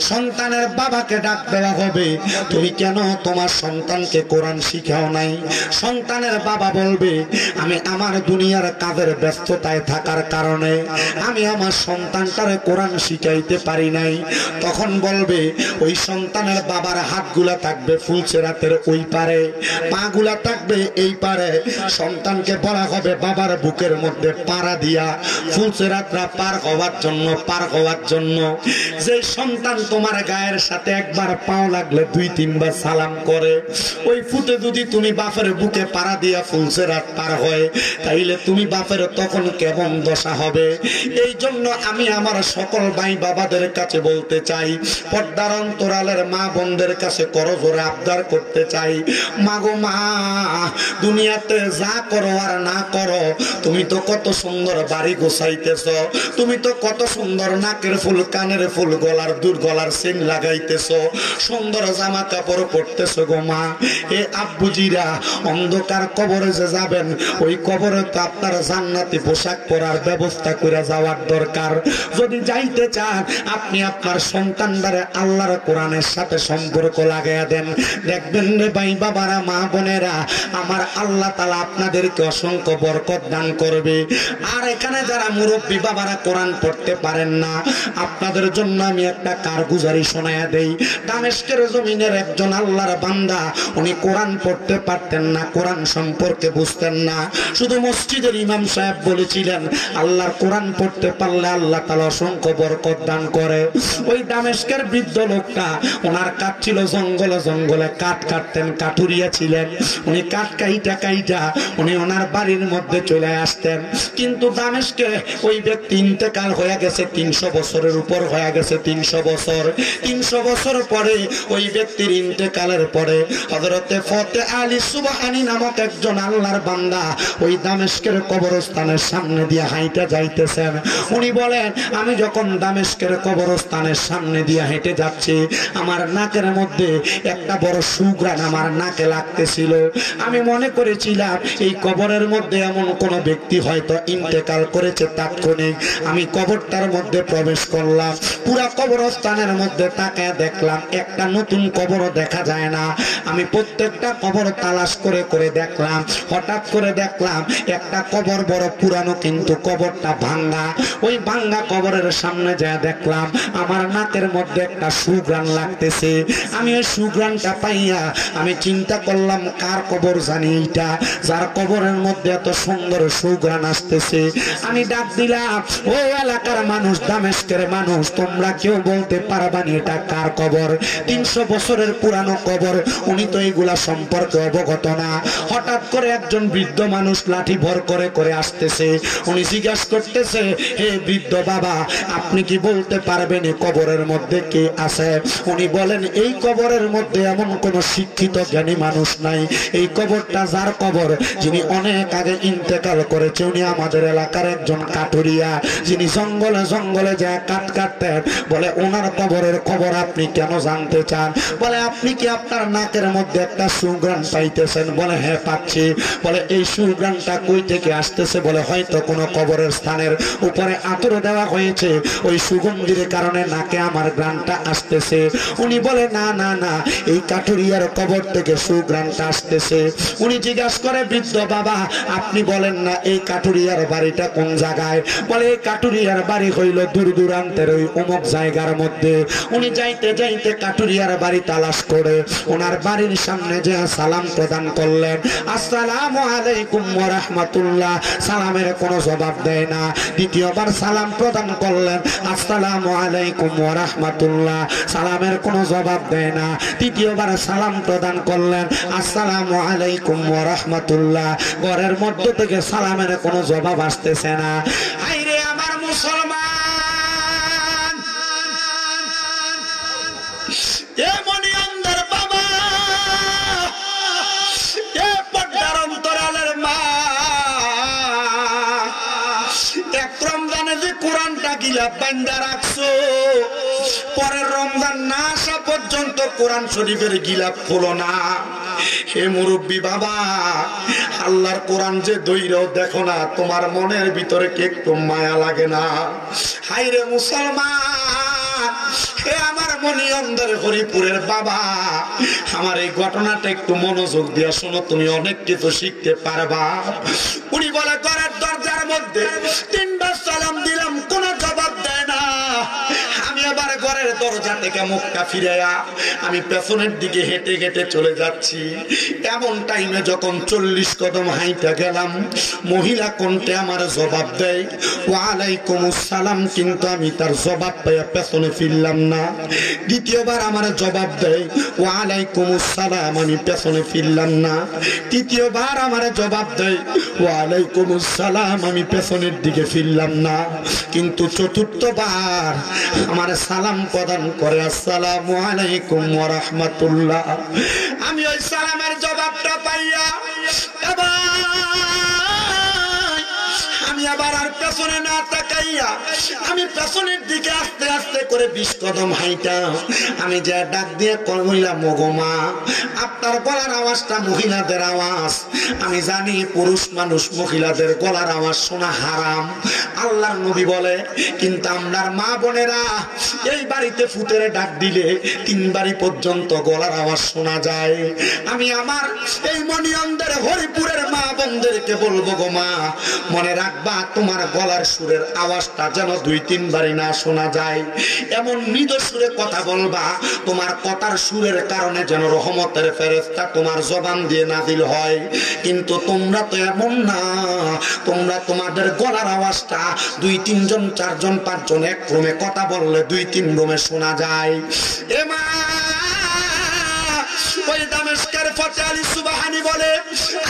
সন্তানের বাবাকে ডাক দেওয়া হবে, তুমি কেন তোমার সন্তানকে কোরআন শিখাও নাই? সন্তানের বাবা বলবে, আমি আমার দুনিয়ার কাজের ব্যস্ততায় থাকার কারণে আমি আমার সন্তানটারে কোরআন শিখাইতে পারি নাই। তখন বলবে, ওই সন্তানের বাবার হাতগুলা থাকবে ফুলসেরাতের ওই পারে, পাগুলা থাকবে এই পারে। সন্তানকে বলা হবে বাবার বুকের মধ্যে পাড়া দিয়া ফুলসেরাতরা পার হওয়ার জন্য। যে সন্তান তোমার গায়ের সাথে একবার পাও লাগলে 2-3 বার সালাম করে, ওই ফুটে যদি তুমি বাপের বুকে পাড়া দিয়া ফুলসেরাত পার হয়, তাইলে তুমি বাপের তখন কেমন দশা হবে? এই জন্য আমি আমার সকল ভাই বাবাদের কাছে বলতে চাই, পর্দার অন্তরালের মা বোনদের কাছে করজোরে আবদার করতে চাই, মাগো মা, দুনিয়াতে যা করো আর না করো, তুমি তো কত সুন্দর বাড়ি গোছাইতেছ, তুমি তো কত সুন্দর নাকের ফুল, কানের ফুল, গলার চেন লাগাইতেছ, সুন্দর জামা কাপড় পরতেছ গো মা। এ আব্বুজিরা, অন্ধকার কবরে যে যাবেন, ওই কবরে তো আপনার জান্নাতি পোশাক পরার ব্যবস্থা করে যাওয়ার দরকার। যদি যাইতে চান, আপনি আপনার সন্তানদারে আল্লাহর কোরআনের সাথে সম্পর্ক লাগাইয়া দেন, দেখবেন রে ভাই বাবারা, মা বোনেরা, আমার আল্লাহ তাআলা আপনাদেরকে অসংখ্য বরকত দান করবে। আর এখানে যারা মুরব্বী বাবারা কোরআন পড়তে পারেন না, আপনাদের জন্য আমি একটা কারগুজারি শোনায়া দেই। দামেস্কের জমিনের একজন আল্লাহর বান্দা, উনি কোরআন পড়তে পারতেন না, কোরআন সম্পর্কে বুঝতেন না, শুধু মসজিদের ইমাম সাহেব বলেছিলেন আল্লাহর কোরআন পড়তে পারলে আল্লাহ তাআলা অসংখ্য বরকত দান করে। ওই দামেস্কের বৃদ্ধ লোকটা, ওনার কাঠ ছিল জঙ্গলে কাঠ কাটতেন, কাঠুরিয়া ছিলেন। উনি কাঠ কাইটা উনি ওনার বাড়ির মধ্যে চলে আসতেন। কিন্তু দামেস্কে ওই ব্যক্তি ইন্তেকাল হয়ে গেছে, 300 বছরের উপর হয়ে গেছে, 300 বছর পরে ওই ব্যক্তির ইন্তেকালের পরে হযরতে ফতে আলী সুবহানী নামক একজন আল্লাহর বান্দা ওই দামেস্কের কবরস্থানের সামনে দিয়ে হাঁটা যাইতেছেন। উনি বলেন, আমি যখন দামেস্কের কবরস্থানের সামনে দিয়ে হেঁটে যাচ্ছি, আমার নাকের মধ্যে একটা বড় সুঘ্রাণ আমার নাকে লাগতেছিল। আমি মনে করেছিলাম এই কবরের মধ্যে এমন কোন ব্যক্তি হয়তো ইন্তেকাল করেছে তাৎক্ষণিক। আমি কবরটার মধ্যে প্রবেশ করলাম, পুরা কবরস্থানের মধ্যে তাকায় দেখলাম একটা নতুন কবরও দেখা যায় না। আমি প্রত্যেকটা কবর তালাশ করে দেখলাম। হঠাৎ করে দেখলাম একটা কবর বড় পুরানো, কিন্তু কবরটা ভাঙ্গা। ওই ভাঙ্গা কবরের সামনে যা দেখলাম আমার নাকের মধ্যে একটা সুঘ্রাণ লাগতেছে। আমি ওই সুঘ্রাণটা পাইয়া আমি চিন্তা করলাম, কার কবর জানি এইটা, যার কবরের মধ্যে এত সুন্দর সুঘ্রাণ আসতেছে। আমি ডাক দিলাম, ও এলাকার মানুষ, দামেস্কের মানুষ, তোমরা কেউ বলতে পারবানি এটা কার কবর? 300 বছরের পুরানো কবর, উনি তো এইগুলা সম্পর্কে অবগত না। হঠাৎ করে একজন বৃদ্ধ মানুষ লাঠি ভর করে আসতেছে। উনি জিজ্ঞাসা করতেছে, হে বৃদ্ধ বাবা, আপনি কি বলতে পারবেন এই কবরের মধ্যে কে আছে? উনি বলেন, এই কবরের মধ্যে এমন কোন শিক্ষিত জ্ঞানী মানুষ নাই। এই কবরটা যার কবর, যিনি অনেক আগে ইন্তেকাল করেছে, উনি আমাদের এলাকার একজন কাঠুরিয়া, যিনি জঙ্গলে যায় কাঠ কাটতেন। বলে, ওনার কবরের খবর আপনি কেন জানতে চান? বলে, আপনি কি আপনার নাকের মধ্যে একটা সুঘ্রাণ পাইতেছেন? বলে, হ্যাঁ পাচ্ছি। বলে, এই সুঘ্রাণটা কই থেকে আসতেছে? বলে, হয়তো কোনো কবরের স্থানের উপরে আতর দেওয়া হয়েছে, ওই সুগন্ধির কারণে নাকে আমার ঘ্রাণটা আসতেছে। উনি বলে, না না না, এই কাঠুরিয়ার কবর থেকে সুঘ্রাণটা আসতেছে। উনি জিজ্ঞাসা করে, বৃদ্ধ বাবা, আপনি বলেন না এই কাঠুরিয়ার বাড়িটা কোন জায়গায়? বলে, এই কাঠুরিয়ার বাড়ি হইল দূর দূরান্তের ওই অমুক জায়গার মধ্যে। উনি যাইতে যাইতে কাঠুরিয়ার বাড়ি তালাশ করে ওনার বাড়ির সামনে যে সালাম প্রদান করলেন, আসসালামু আলাইকুম ওয়া রাহমাতুল্লাহ। সালামের কোনো জবাব দেয় না। দ্বিতীয়বার সালাম প্রদান করলেন, আসসালামু আলাইকুম ওয়া রাহমাতুল্লাহ। সালামের কোনো জবাব দেয় না। তৃতীয়বার সালাম প্রদান করলেন, আসসালামু আলাইকুম ওয়া রাহমাতুল্লাহ। ঘরের মধ্য থেকে সালামের কোনো জবাব আসতেছে না। হায়রে আমার মুসলমান, এ মনি অন্ধের বাবা, এ পর্দার অন্তরালের মা, এক রমজানে যে কোরআনটা গিলা বান্দা রাখছো, পরের রমজান না আসা পর্যন্ত কোরআন শরীফের গিলাপ খোলো না। হে মুরব্বী বাবা, আল্লাহর কোরআন যে দইরাও দেখো না, তোমার মনের ভিতরে কি একটু মায়া লাগে না? হায়রে মুসলমান, এ আমার মনিয়ন্দের হরিপুরের বাবা, আমার এই ঘটনাটা একটু মনোযোগ দিয়ে শোনো, তুমি অনেক কিছু শিখতে পারবা। উনি বলে ঘরের দরজার মধ্যে 3 বার সালাম দিলাম, কোনো জবাব দেয় না। আমি আবার ঘরের দরজা থেকে মুখটা ফিরাইয়া আমি পেছনের দিকে হেঁটে হেঁটে চলে যাচ্ছি। এমন টাইমে যখন 40 কদম হাইটা গেলাম, মহিলা কণ্ঠে আমার জবাব দেয় ওয়ালাইকুম আসসালাম, কিন্তু আমি তার জবাব পাইয়া পেছনে ফিরলাম না। দ্বিতীয়বার আমার জবাব দেয় ওয়ালাইকুম আসসালাম, আমি পেছনে ফিরলাম না। তৃতীয়বার আমার জবাব দেয় ওয়ালাইকুম আসসালাম, আমি পেছনের দিকে ফিরলাম না। কিন্তু চতুর্থবার আমার সালাম প্রদান করে আসসালামু আলাইকুম ওয়া রাহমাতুল্লাহ। আমি ওই সালামের জবাবটা পাইয়া আমি আবার আর পেছনে না তাকাইয়া আমি পেছনের দিকে আস্তে আস্তে করে 20 কদম হাইটা আমি যে ডাক দিয়ে কইলাম, ওগো মা, আপনার গলার আওয়াজটা মহিলাদের আওয়াজ। আমি জানি পুরুষ মানুষ মহিলাদের গলার আওয়াজ শোনা হারাম, আল্লাহর নবী বলে, কিন্তু আমরার মা বোনেরা এই বাড়িতে ফুতের ডাক দিলে 3 বাড়ি পর্যন্ত গলার আওয়াজ শোনা যায়। আমি আমার এই মনিয়ন্দের হরিপুরের মা বোনদেরকে বলবো, গো মা, মনে রাখবা তোমার গলার সুরের আওয়াজটা যেন 2-3 বাড়ি না শোনা যায়। এমন মৃদু সুরে কথা বলবা, তোমার কথার সুরের কারণে যেন রহমতের ফেরেশতা তোমার জবান দিয়ে নাজিল হয়। কিন্তু তোমরা তো এমন না, তোমরা তোমাদের গলার আওয়াজটা 2-3 জন 4 জন 5 জন এক রুমে কথা বললে 2-3 রুমে শোনা যায়। এ মা, ওই দামেস্কের ফতে আলী সুবহানী বলে,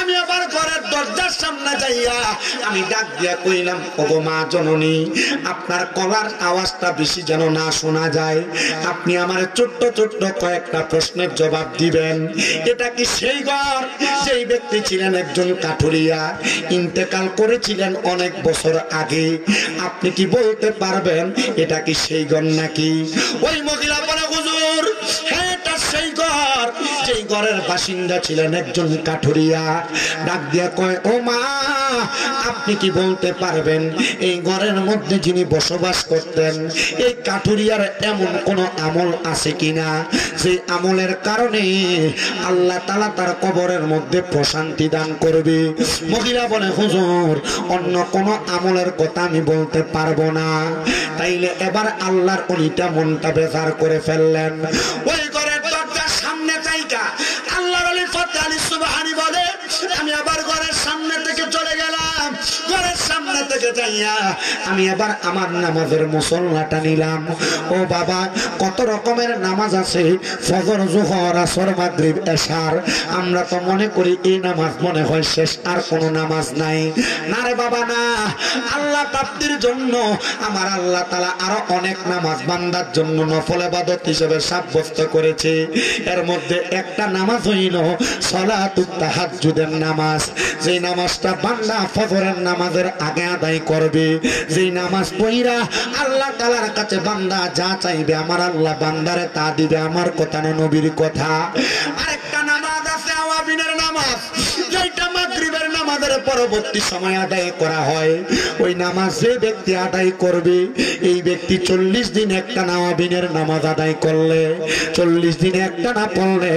আমি আবার ঘরের দরজার সামনে যাইয়া আমি ডাক দিয়া কইলাম, ওগো মা জননী, আপনার গলার আওয়াজটা বেশি যেন না শোনা যায়, আপনি আমার ছোট্ট ছোট্ট কয়েকটা প্রশ্নের জবাব দিবেন। এটা কি সেই ঘর যেই ব্যক্তি ছিলেন একজন কাঠুরিয়া, ইন্তেকাল করেছিলেন অনেক বছর আগে? আপনি কি বলতে পারবেন এটা কি সেই ঘর নাকি? ওই মহিলা বলে, হুজুর, হ্যাঁ, এটা সেই ঘর যেই ঘরের বাসিন্দা ছিলেন একজন কাঠুরিয়া। ডাক দিয়া কয়, ও মা, আপনি কি বলতে পারবেন এই ঘরের মধ্যে যিনি বসবাস করতেন এই কাঠুরিয়ার এমন কোন আমল আছে কিনা যে আমলের কারণে আল্লাহ তাআলা তার কবরের মধ্যে প্রশান্তি দান করবে? মহিলা বলে, হুজুর, অন্য কোন আমলের কথা আমি বলতে পারবো না। তাইলে এবার আল্লাহর ওলিটা মনটা বেজার করে ফেললেন। ওই ঘরের দরজার সামনে যাইকা আল্লাহর ওলি ফতে আলী সুবহানী বলে, আমি আবার ঘরের সামনে থেকে চলে গেলাম। ঘরের সামনে থেকে যাইয়া আমি আবার আমার নামাজের মুসল্লাটা নিলাম। ও বাবা, কত রকমের নামাজ আছে, ফজর, জোহর, আসর, মাগরিব, এশার। আমরা তো মনে করি এই নামাজ মনে হয় শেষ, আর কোনো নামাজ নাই। না রে বাবা, না। আল্লাহ প্রাপ্তির জন্য আমার আল্লাহ তাআলা আরো অনেক নামাজ বান্দার জন্য নফল ইবাদত হিসেবে সাব্যস্ত করেছে। এর মধ্যে একটা নামাজ হইল সালাতুত তাহাজ্জুদের নামাজ। যেই নামাজটা বান্দা ফজরের নামাজের আগে আদায় করবে, যেই নামাজ পড়িরা আল্লাহ তাআলার কাছে বান্দা যা চাইবে আমার আল্লাহ বান্দারে তা দিবে। আমার কথা না, নবীর কথা। আরেকটা নামাজ আছে আওয়াবিনের নামাজ, যেটা মাগরিবের নামাজের পরবর্তী সময় আদায় করা হয়। ওই নামাজ যে ব্যক্তি আদায় করবে, এই ব্যক্তি 40 দিন একটা আওয়াবিনের নামাজ আদায় করলে, 40 দিন একটা না পড়লে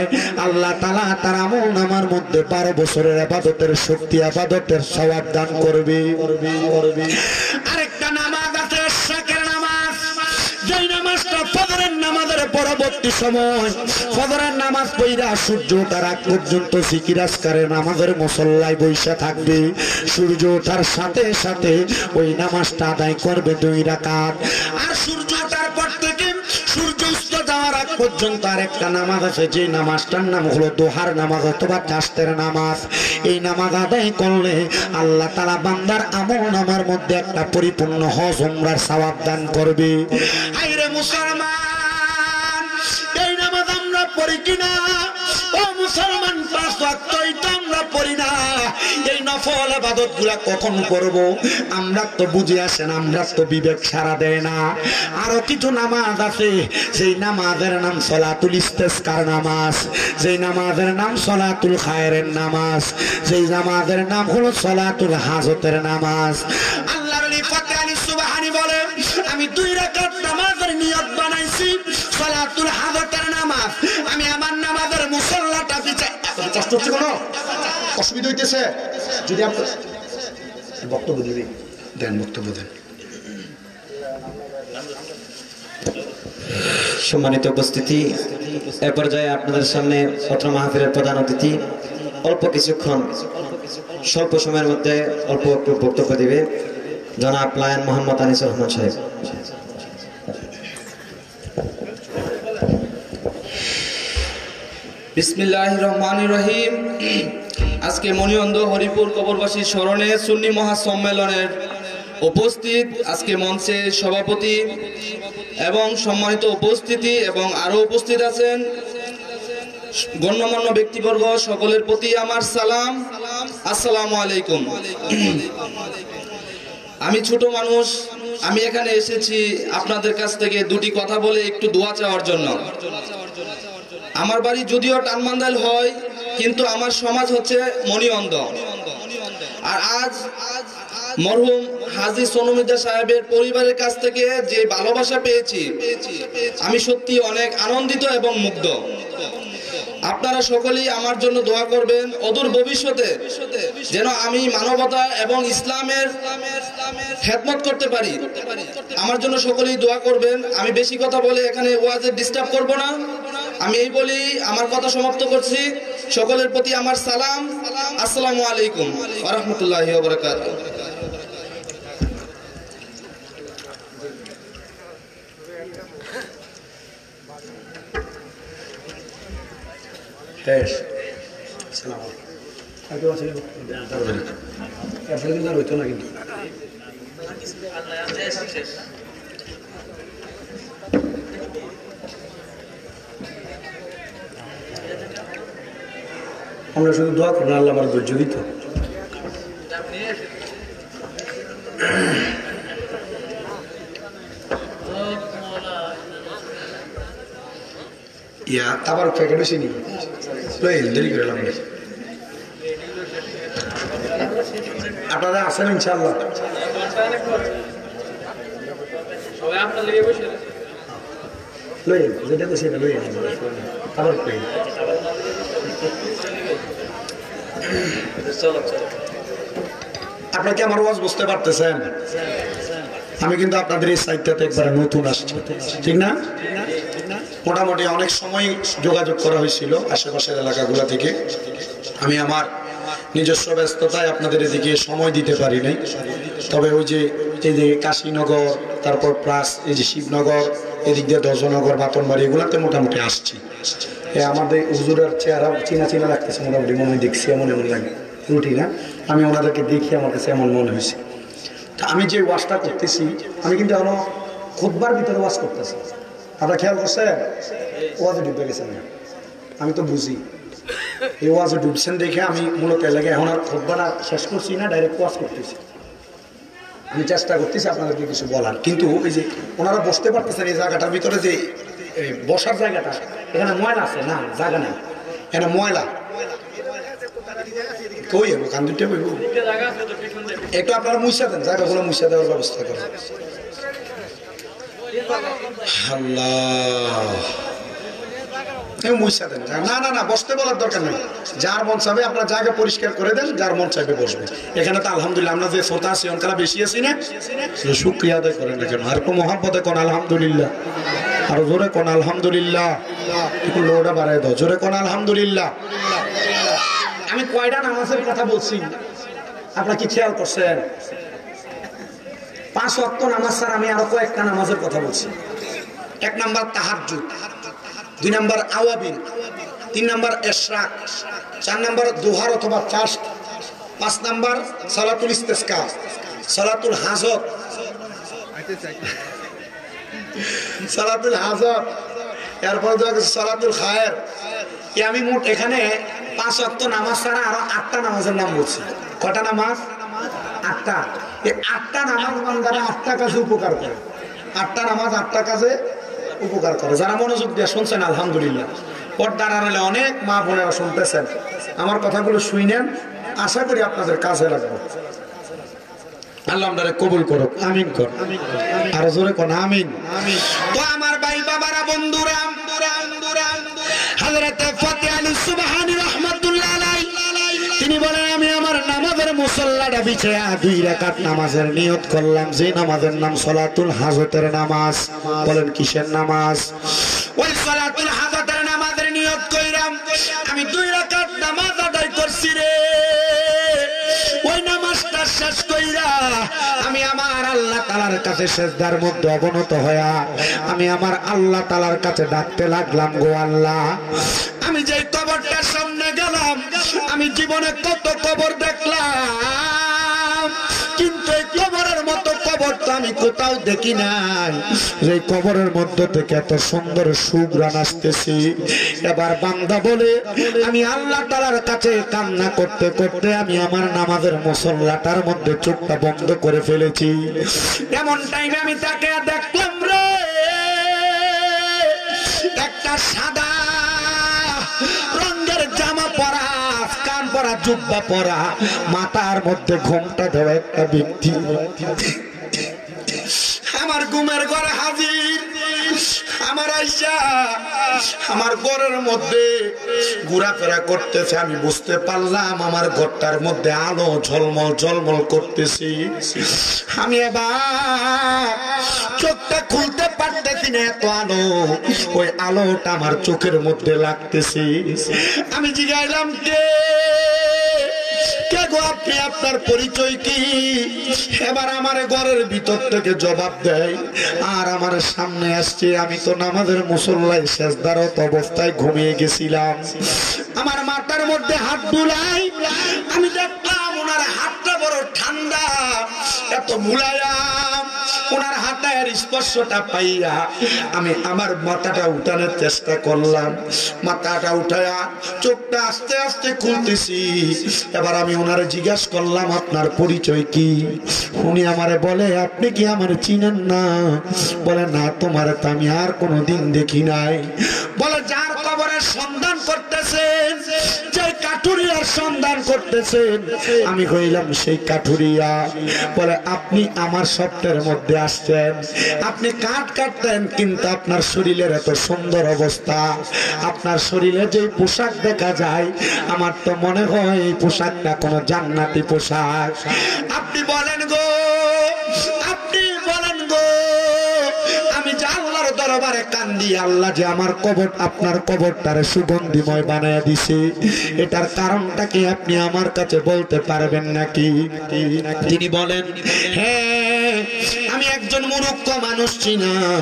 আল্লাহ তাআলা তার আমল নামার মধ্যে 12 বছরের ইবাদতের শক্তি, ইবাদতের সওয়াব দান করবে। আরেকটা নামাজ আছে শাকের নামাজ, যেই নামাজটা ফজরের নামাজের পরবর্তী সময় ফজরের নামাজ পড়া সূর্য ওঠার আগ পর্যন্ত জিকির আজকারের নামাজের মুসল্লায় বসে থাকবে। সূর্য ওঠার সাথে সাথে ওই নামাজটা আদায় করবে 2 রাকাত। আর সূর্য ওঠার পর থেকে সূর্য অস্ত যাওয়ার আগ পর্যন্ত আরেকটা নামাজ আছে, যে নামাজটার নাম হলো দোহার নামাজ অথবা চাষতের নামাজ। এই নামাজ আদায় করলে আল্লাহ তাআলা বান্দার আমল নামার মধ্যে একটা পরিপূর্ণ হজ উমরার সওয়াব দান করবে। আইরে মুসলমান, এই নামাজ আমরা পড়ি কিনা? ও মুসলমান, 5 ওয়াক্ত এটা আমরা পড়ি না। এই নফল ইবাদত গুলা কখন করব আমরা তো বুঝে আসে না, আমরা তো বিবেক সারা দেয় না। আরো কিছু নামাজ আছে, সেই নামাজের নাম সালাতুল ইস্তেসকার নামাজ, যেই নামাজের নাম সালাতুল খায়রের নামাজ, যেই নামাজের নাম হলো সালাতুল হাজতের নামাজ। আল্লাহর ওলি ফতে আলী সুবহানী বলে, আমি 2 রাকাত নামাজের নিয়ত বানাইছি সালাতুল হাজতের নামাজ, আমি আমার নামাজের মুসল্লাটা বিচার কষ্ট হচ্ছে, কোনো অসুবিধা হইতেছে? যদি আপনি বক্তব্য দিবি দেন, বক্তব্য দেন। সম্মানিত উপস্থিতি, এ পর্যায়ে আপনাদের সামনে পত্র মাহফিলের প্রধান অতিথি অল্প কিছুক্ষণ স্বল্প সময়ের মধ্যে অল্প একটু বক্তব্য দিবে জনাব লায়ন মোহাম্মদ আনিসুর রহমান সাহেব। বিসমিল্লাহির রহমানির রহিম। আজকে মণিঅন্ধ হরিপুর কবরবাসী স্মরণে সুন্নি মহাসম্মেলনের উপস্থিত আজকে মঞ্চে সভাপতি এবং সম্মানিত উপস্থিতি এবং আরো উপস্থিত আছেন গণ্যমান্য ব্যক্তিবর্গ, সকলের প্রতি আমার সালাম, আসসালামু আলাইকুম। আমি ছোট মানুষ, আমি এখানে এসেছি আপনাদের কাছ থেকে দুটি কথা বলে একটু দোয়া চাওয়ার জন্য। আমার বাড়ি যদিও টানমান্দাইল হয়, কিন্তু আমার সমাজ হচ্ছে মণিঅন্ধ। আর আজ মরহুম হাজী সোনমির্জা সাহেবের পরিবারের কাছ থেকে যে ভালোবাসা পেয়েছি, আমি সত্যি অনেক আনন্দিত এবং মুগ্ধ। আপনারা সকলেই আমার জন্য দোয়া করবেন, অদূর ভবিষ্যতে যেন আমি মানবতা এবং ইসলামের খেদমত করতে পারি। আমার জন্য সকলেই দোয়া করবেন। আমি বেশি কথা বলে এখানে ওয়াজে ডিস্টার্ব করব না, আমি এই বলি আমার কথা সমাপ্ত করছি। সকলের প্রতি আমার সালাম, আসসালামু আলাইকুম ওয়া রাহমাতুল্লাহি ওয়া বারাকাতুহু। আমরা শুধু দোয়া করুন আল্লাহ আমার ধৈর্য দিত। ইয়া আবার প্যাকেট বেশি নি দেরি করে লাগবে। আপনারা আসেন ইনশাআল্লাহ। যেটা তো সেটা লই আবার আপনারা কি আমার ওয়াজ বুঝতে পারতেছেন? আমি কিন্তু আপনাদের এই সাইটটাতে একবারে নতুন আসছি, ঠিক না? মোটামুটি অনেক সময় যোগাযোগ করা হয়েছিল আশেপাশের এলাকাগুলো থেকে। আমি আমার নিজস্ব ব্যস্ততায় আপনাদের এদিকে সময় দিতে পারি নাই। তবে ওই যে এই যে কাশীনগর, তারপর প্লাস এই যে শিবনগর, এদিক দিয়ে দর্শনগর, বাতনবাড়ি, এগুলাতে মোটামুটি আসছি। আমাদের হুজুরের চেহারা চিনা চিনা লাগতেছে, মোটামুটি মনে দেখছি এমন এমন লাগে রুটি না। আমি ওনাদেরকে দেখি আমার কাছে এমন মনে হয়েছে। তা আমি যে ওয়াজটা করতেছি, আমি কিন্তু এখনো খুতবার ভিতরে ওয়াজ করতেছি। আপনারা খেয়াল করছেন? ওয়াজে ডুবে গেছেন না, আমি তো বুঝি এই ওয়াজে ডুবছেন দেখে আমি মূলত এলাকায় এখন আর খুতবাটা শেষ করছি না, ডাইরেক্ট ওয়াজ করতেছি। আমি চেষ্টা করতেছি আপনাদেরকে কিছু বলার, কিন্তু ওই যে ওনারা বসতে পারতেছেন এই জায়গাটার ভিতরে, যে বসার জায়গাটা এখানে ময়লা আছে না, জায়গা নেই, এখানে ময়লা কই হবো কান দুটো বইব। একটু আপনারা মুছা দেন, জায়গাগুলো মুছা দেওয়ার ব্যবস্থা করেন। মুছা দেন, না না না বসতে বলার দরকার নেই। যার মন চাইবে আপনার জায়গা পরিষ্কার করে দেন, যার মন চাইবে বসবে। এখানে তো আলহামদুলিল্লাহ আমরা যে শ্রোতা আছি অনকারা বেশি আছি না, শুকরিয়া আদায় করেন না কেন? আর একটু মহাব্বতে কোন আলহামদুলিল্লাহ, আরো জোরে কোন আলহামদুলিল্লাহ, একটু লোটা বাড়ায় দাও, জোরে কোন আলহামদুলিল্লাহ। আমি কয়টা নামাজের কথা বলছি আপনারা কি খেয়াল করছেন? 5 ওয়াক্ত নামাজ ছাড়া আমি আরো কয়েকটা নামাজের কথা বলছি। 1 নাম্বার তাহাজ্জুদ, 2 নাম্বার আওয়াবিন, 3 নাম্বার ইশরাক, 4 নাম্বার দুহার অথবা চাষ্ট, 5 নাম্বার সালাতুল ইস্তিসকা, সালাতুল হাজত, সালাতুল হাজত, এরপর সালাতুল খায়ের। আমি মোট এখানে 5 ওয়াক্ত নামাজ ছাড়া আরো 8টা নামাজের নাম বলছি। কটা নামাজ? 8টা। এই 8টা নামাজ বান্দারা 8টা কাজে উপকার করে। 8টা নামাজ 8টা কাজে উপকার করে। যারা মনোযোগ দিয়ে শুনছেন আলহামদুলিল্লাহ। পর্দার আড়ালে অনেক মা বোনেরা শুনতেছেন, আমার কথাগুলো শুনেন, আশা করি আপনাদের কাজে লাগবে। আল্লাহ আমাদের কবুল করুক, আমিন কর। আর জোরে কোন আমিন। তো আমার ভাই বাবারা বন্ধুরা, হযরতে ফতেহ আলী সুবহানী রাহমাতুল্লাহ আলাইহি তিনি বলেন আমি আমার নামাজের মুসল্লাটা বিছায়া 2 রাকাত নামাজের নিয়ত করলাম, যে নামাজের নাম সালাতুল হাজতের নামাজ। বলেন কিসের নামাজ? ওই সালাতুল হাজতের নামাজের নিয়ত কইরাম আমি 2 রাকাত নামাজ আদায় করছি রে। ওই নামাজটা শেষ কইরা আমি আমার আল্লাহ তাআলার কাছে সিজদার মধ্যে অবনত হয়া আমি আমার আল্লাহ তাআলার কাছে ডাকতে লাগলাম, গো আল্লাহ, আমি যে কবরটার সামনে গেলাম আমি জীবনে কত কবর দেখলাম, কিন্তু এই কবরের মতো কবর তো আমি কোথাও দেখি নাই। যে কবরের মধ্যে থেকে এত সুন্দর সুঘ্রাণ আসতেছি। এবার বান্দা বলে আমি আল্লাহ তাআলার কাছে কান্না করতে করতে আমি আমার নামাজের মুসল্লাটার মধ্যে চোখটা বন্ধ করে ফেলেছি। এমন টাইমে আমি তাকে দেখলাম রে, একটা সাদা রঙের জামা পরা, কান পরা, জুব্বা পরা, মাথার মধ্যে ঘোমটা দেওয়া একটা ব্যক্তি আমার ঘুমের ঘরে হাজির। আমার আয়েশা আমার ঘরের মধ্যে ঘোরাফেরা করতেছে। আমি বুঝতে পারলাম আমার ঘরটার মধ্যে আলো ঝলমল ঝলমল করতেছি। আমি এবার চোখটা খুলতে পারতেছি না, এত আলো, ওই আলোটা আমার চোখের মধ্যে লাগতেছে। আমি জিজ্ঞাসলাম কে গো আপনি, আপনার পরিচয় কি? এবার আমার ঘরের ভিতর থেকে জবাব দেয় আর আমার সামনে আসছে। আমি তো নামাজের মুসল্লায় সেজদারত অবস্থায় ঘুমিয়ে গেছিলাম। আমার মাথার মধ্যে হাত বুলাই, আমি দেখলাম ওনার হাতটা বড় ঠান্ডা, এত মুলায়াম। ওনার হাতের স্পর্শটা পাইয়া আমি আমার মাথাটা উঠানোর চেষ্টা করলাম। মাথাটা উঠায়া চোখটা আস্তে আস্তে খুলতেছি। এবার আমি ওনারে জিজ্ঞাসা করলাম আপনার পরিচয় কি? উনি আমারে বলে আপনি কি আমারে চিনেন না? বলে না, তোমারে তো আমি আর কোনোদিন দেখি নাই। বলে যার কবরের সন্ধান করতেছেন, যে কাঠুরিয়ার সন্ধান করতেছেন, আমি হইলাম সেই কাঠুরিয়া। বলে আপনি আমার স্বপ্নের মধ্যে আসছেন, আপনি কাঠ কাটতেন, কিন্তু আপনার শরীরের এত সুন্দর অবস্থা, আপনার শরীরে যে পোশাক দেখা যায় আমার তো মনে হয় এই পোশাকটা কোন জান্নাতি পোশাক। আপনি বলেন গো, আপনি বলেন গো, আমি যে আল্লাহর দরবারে কান্দি, আল্লাহ যে আমার কবর, আপনার কবরটারে সুগন্ধিময় বানায় দিছে, এটার কারণটা কি আপনি আমার কাছে বলতে পারবেন নাকি? তিনি বলেন হ্যাঁ, আমি একজন মূর্খ মানুষ ছিলাম।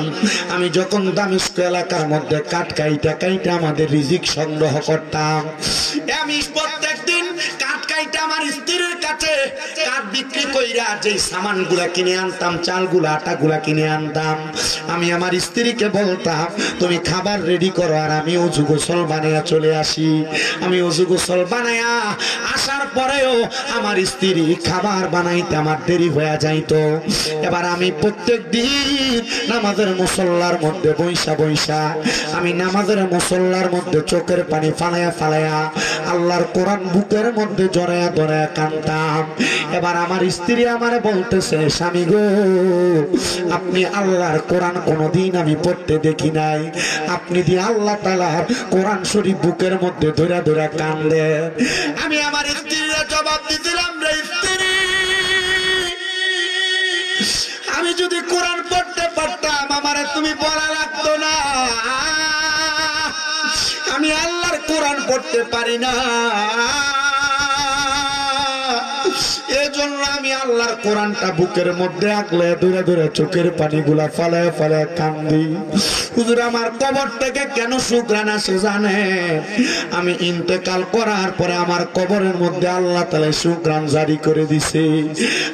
আমি যখন দামেস্ক এলাকার মধ্যে কাঠ কাইটা কাইটা আমাদের রিজিক সংগ্রহ করতাম, আমি প্রত্যেকদিন কাঠ কাইটা আমার স্ত্রীর কাছে কাঠ বিক্রি কইরা যে সামানগুলা কিনে আনতাম, চালগুলা আটাগুলা কিনে আনতাম, আমি আমার স্ত্রীকে বলতাম তুমি খাবার রেডি করো আর আমি ওযু গোসল বানাইয়া চলে আসি। আমি ওযু গোসল বানাইয়া আসার পরেও আমার স্ত্রী খাবার বানাইতে আমার দেরি হয়ে যাইতো। এবার আমি প্রত্যেক দিন নামাজের মুসল্লার মধ্যে বইসা বইসা আমি নামাজের মুসল্লার মধ্যে চোখের পানি ফালাইয়া ফালাইয়া আল্লাহর কোরআন বুকের মধ্যে জড়াইয়া ধরাইয়া কাঁদতাম। এবার আমার স্ত্রী আমারে বলতেছে স্বামী গো, আপনি আল্লাহর কোরআন কোনদিন আমি পড়তে দেখি নাই, আপনি দিয়ে আল্লাহ তাআলার কোরআন শরীফ বুকের মধ্যে ধরে ধরে কাঁদেন। আমি আমার স্ত্রীর জবাব দিছিলাম, রে স্ত্রী, আমি যদি কোরআন পড়তে পারতাম আমারে তুমি বলা লাগতো না। আমি আল্লাহর কোরআন পড়তে পারি না, এজন্য আমি আল্লাহর কোরআনটা বুকের মধ্যে আগলে দূরে দূরে চোখের পানিগুলা ফালায় ফালায় কান্দি। হুজুর আমার কবর থেকে কেন সুঘ্রাণ আসে জানে? আমি ইন্তেকাল করার পরে আমার কবরের মধ্যে আল্লাহ তাআলা সুঘ্রাণ জারি করে দিছে।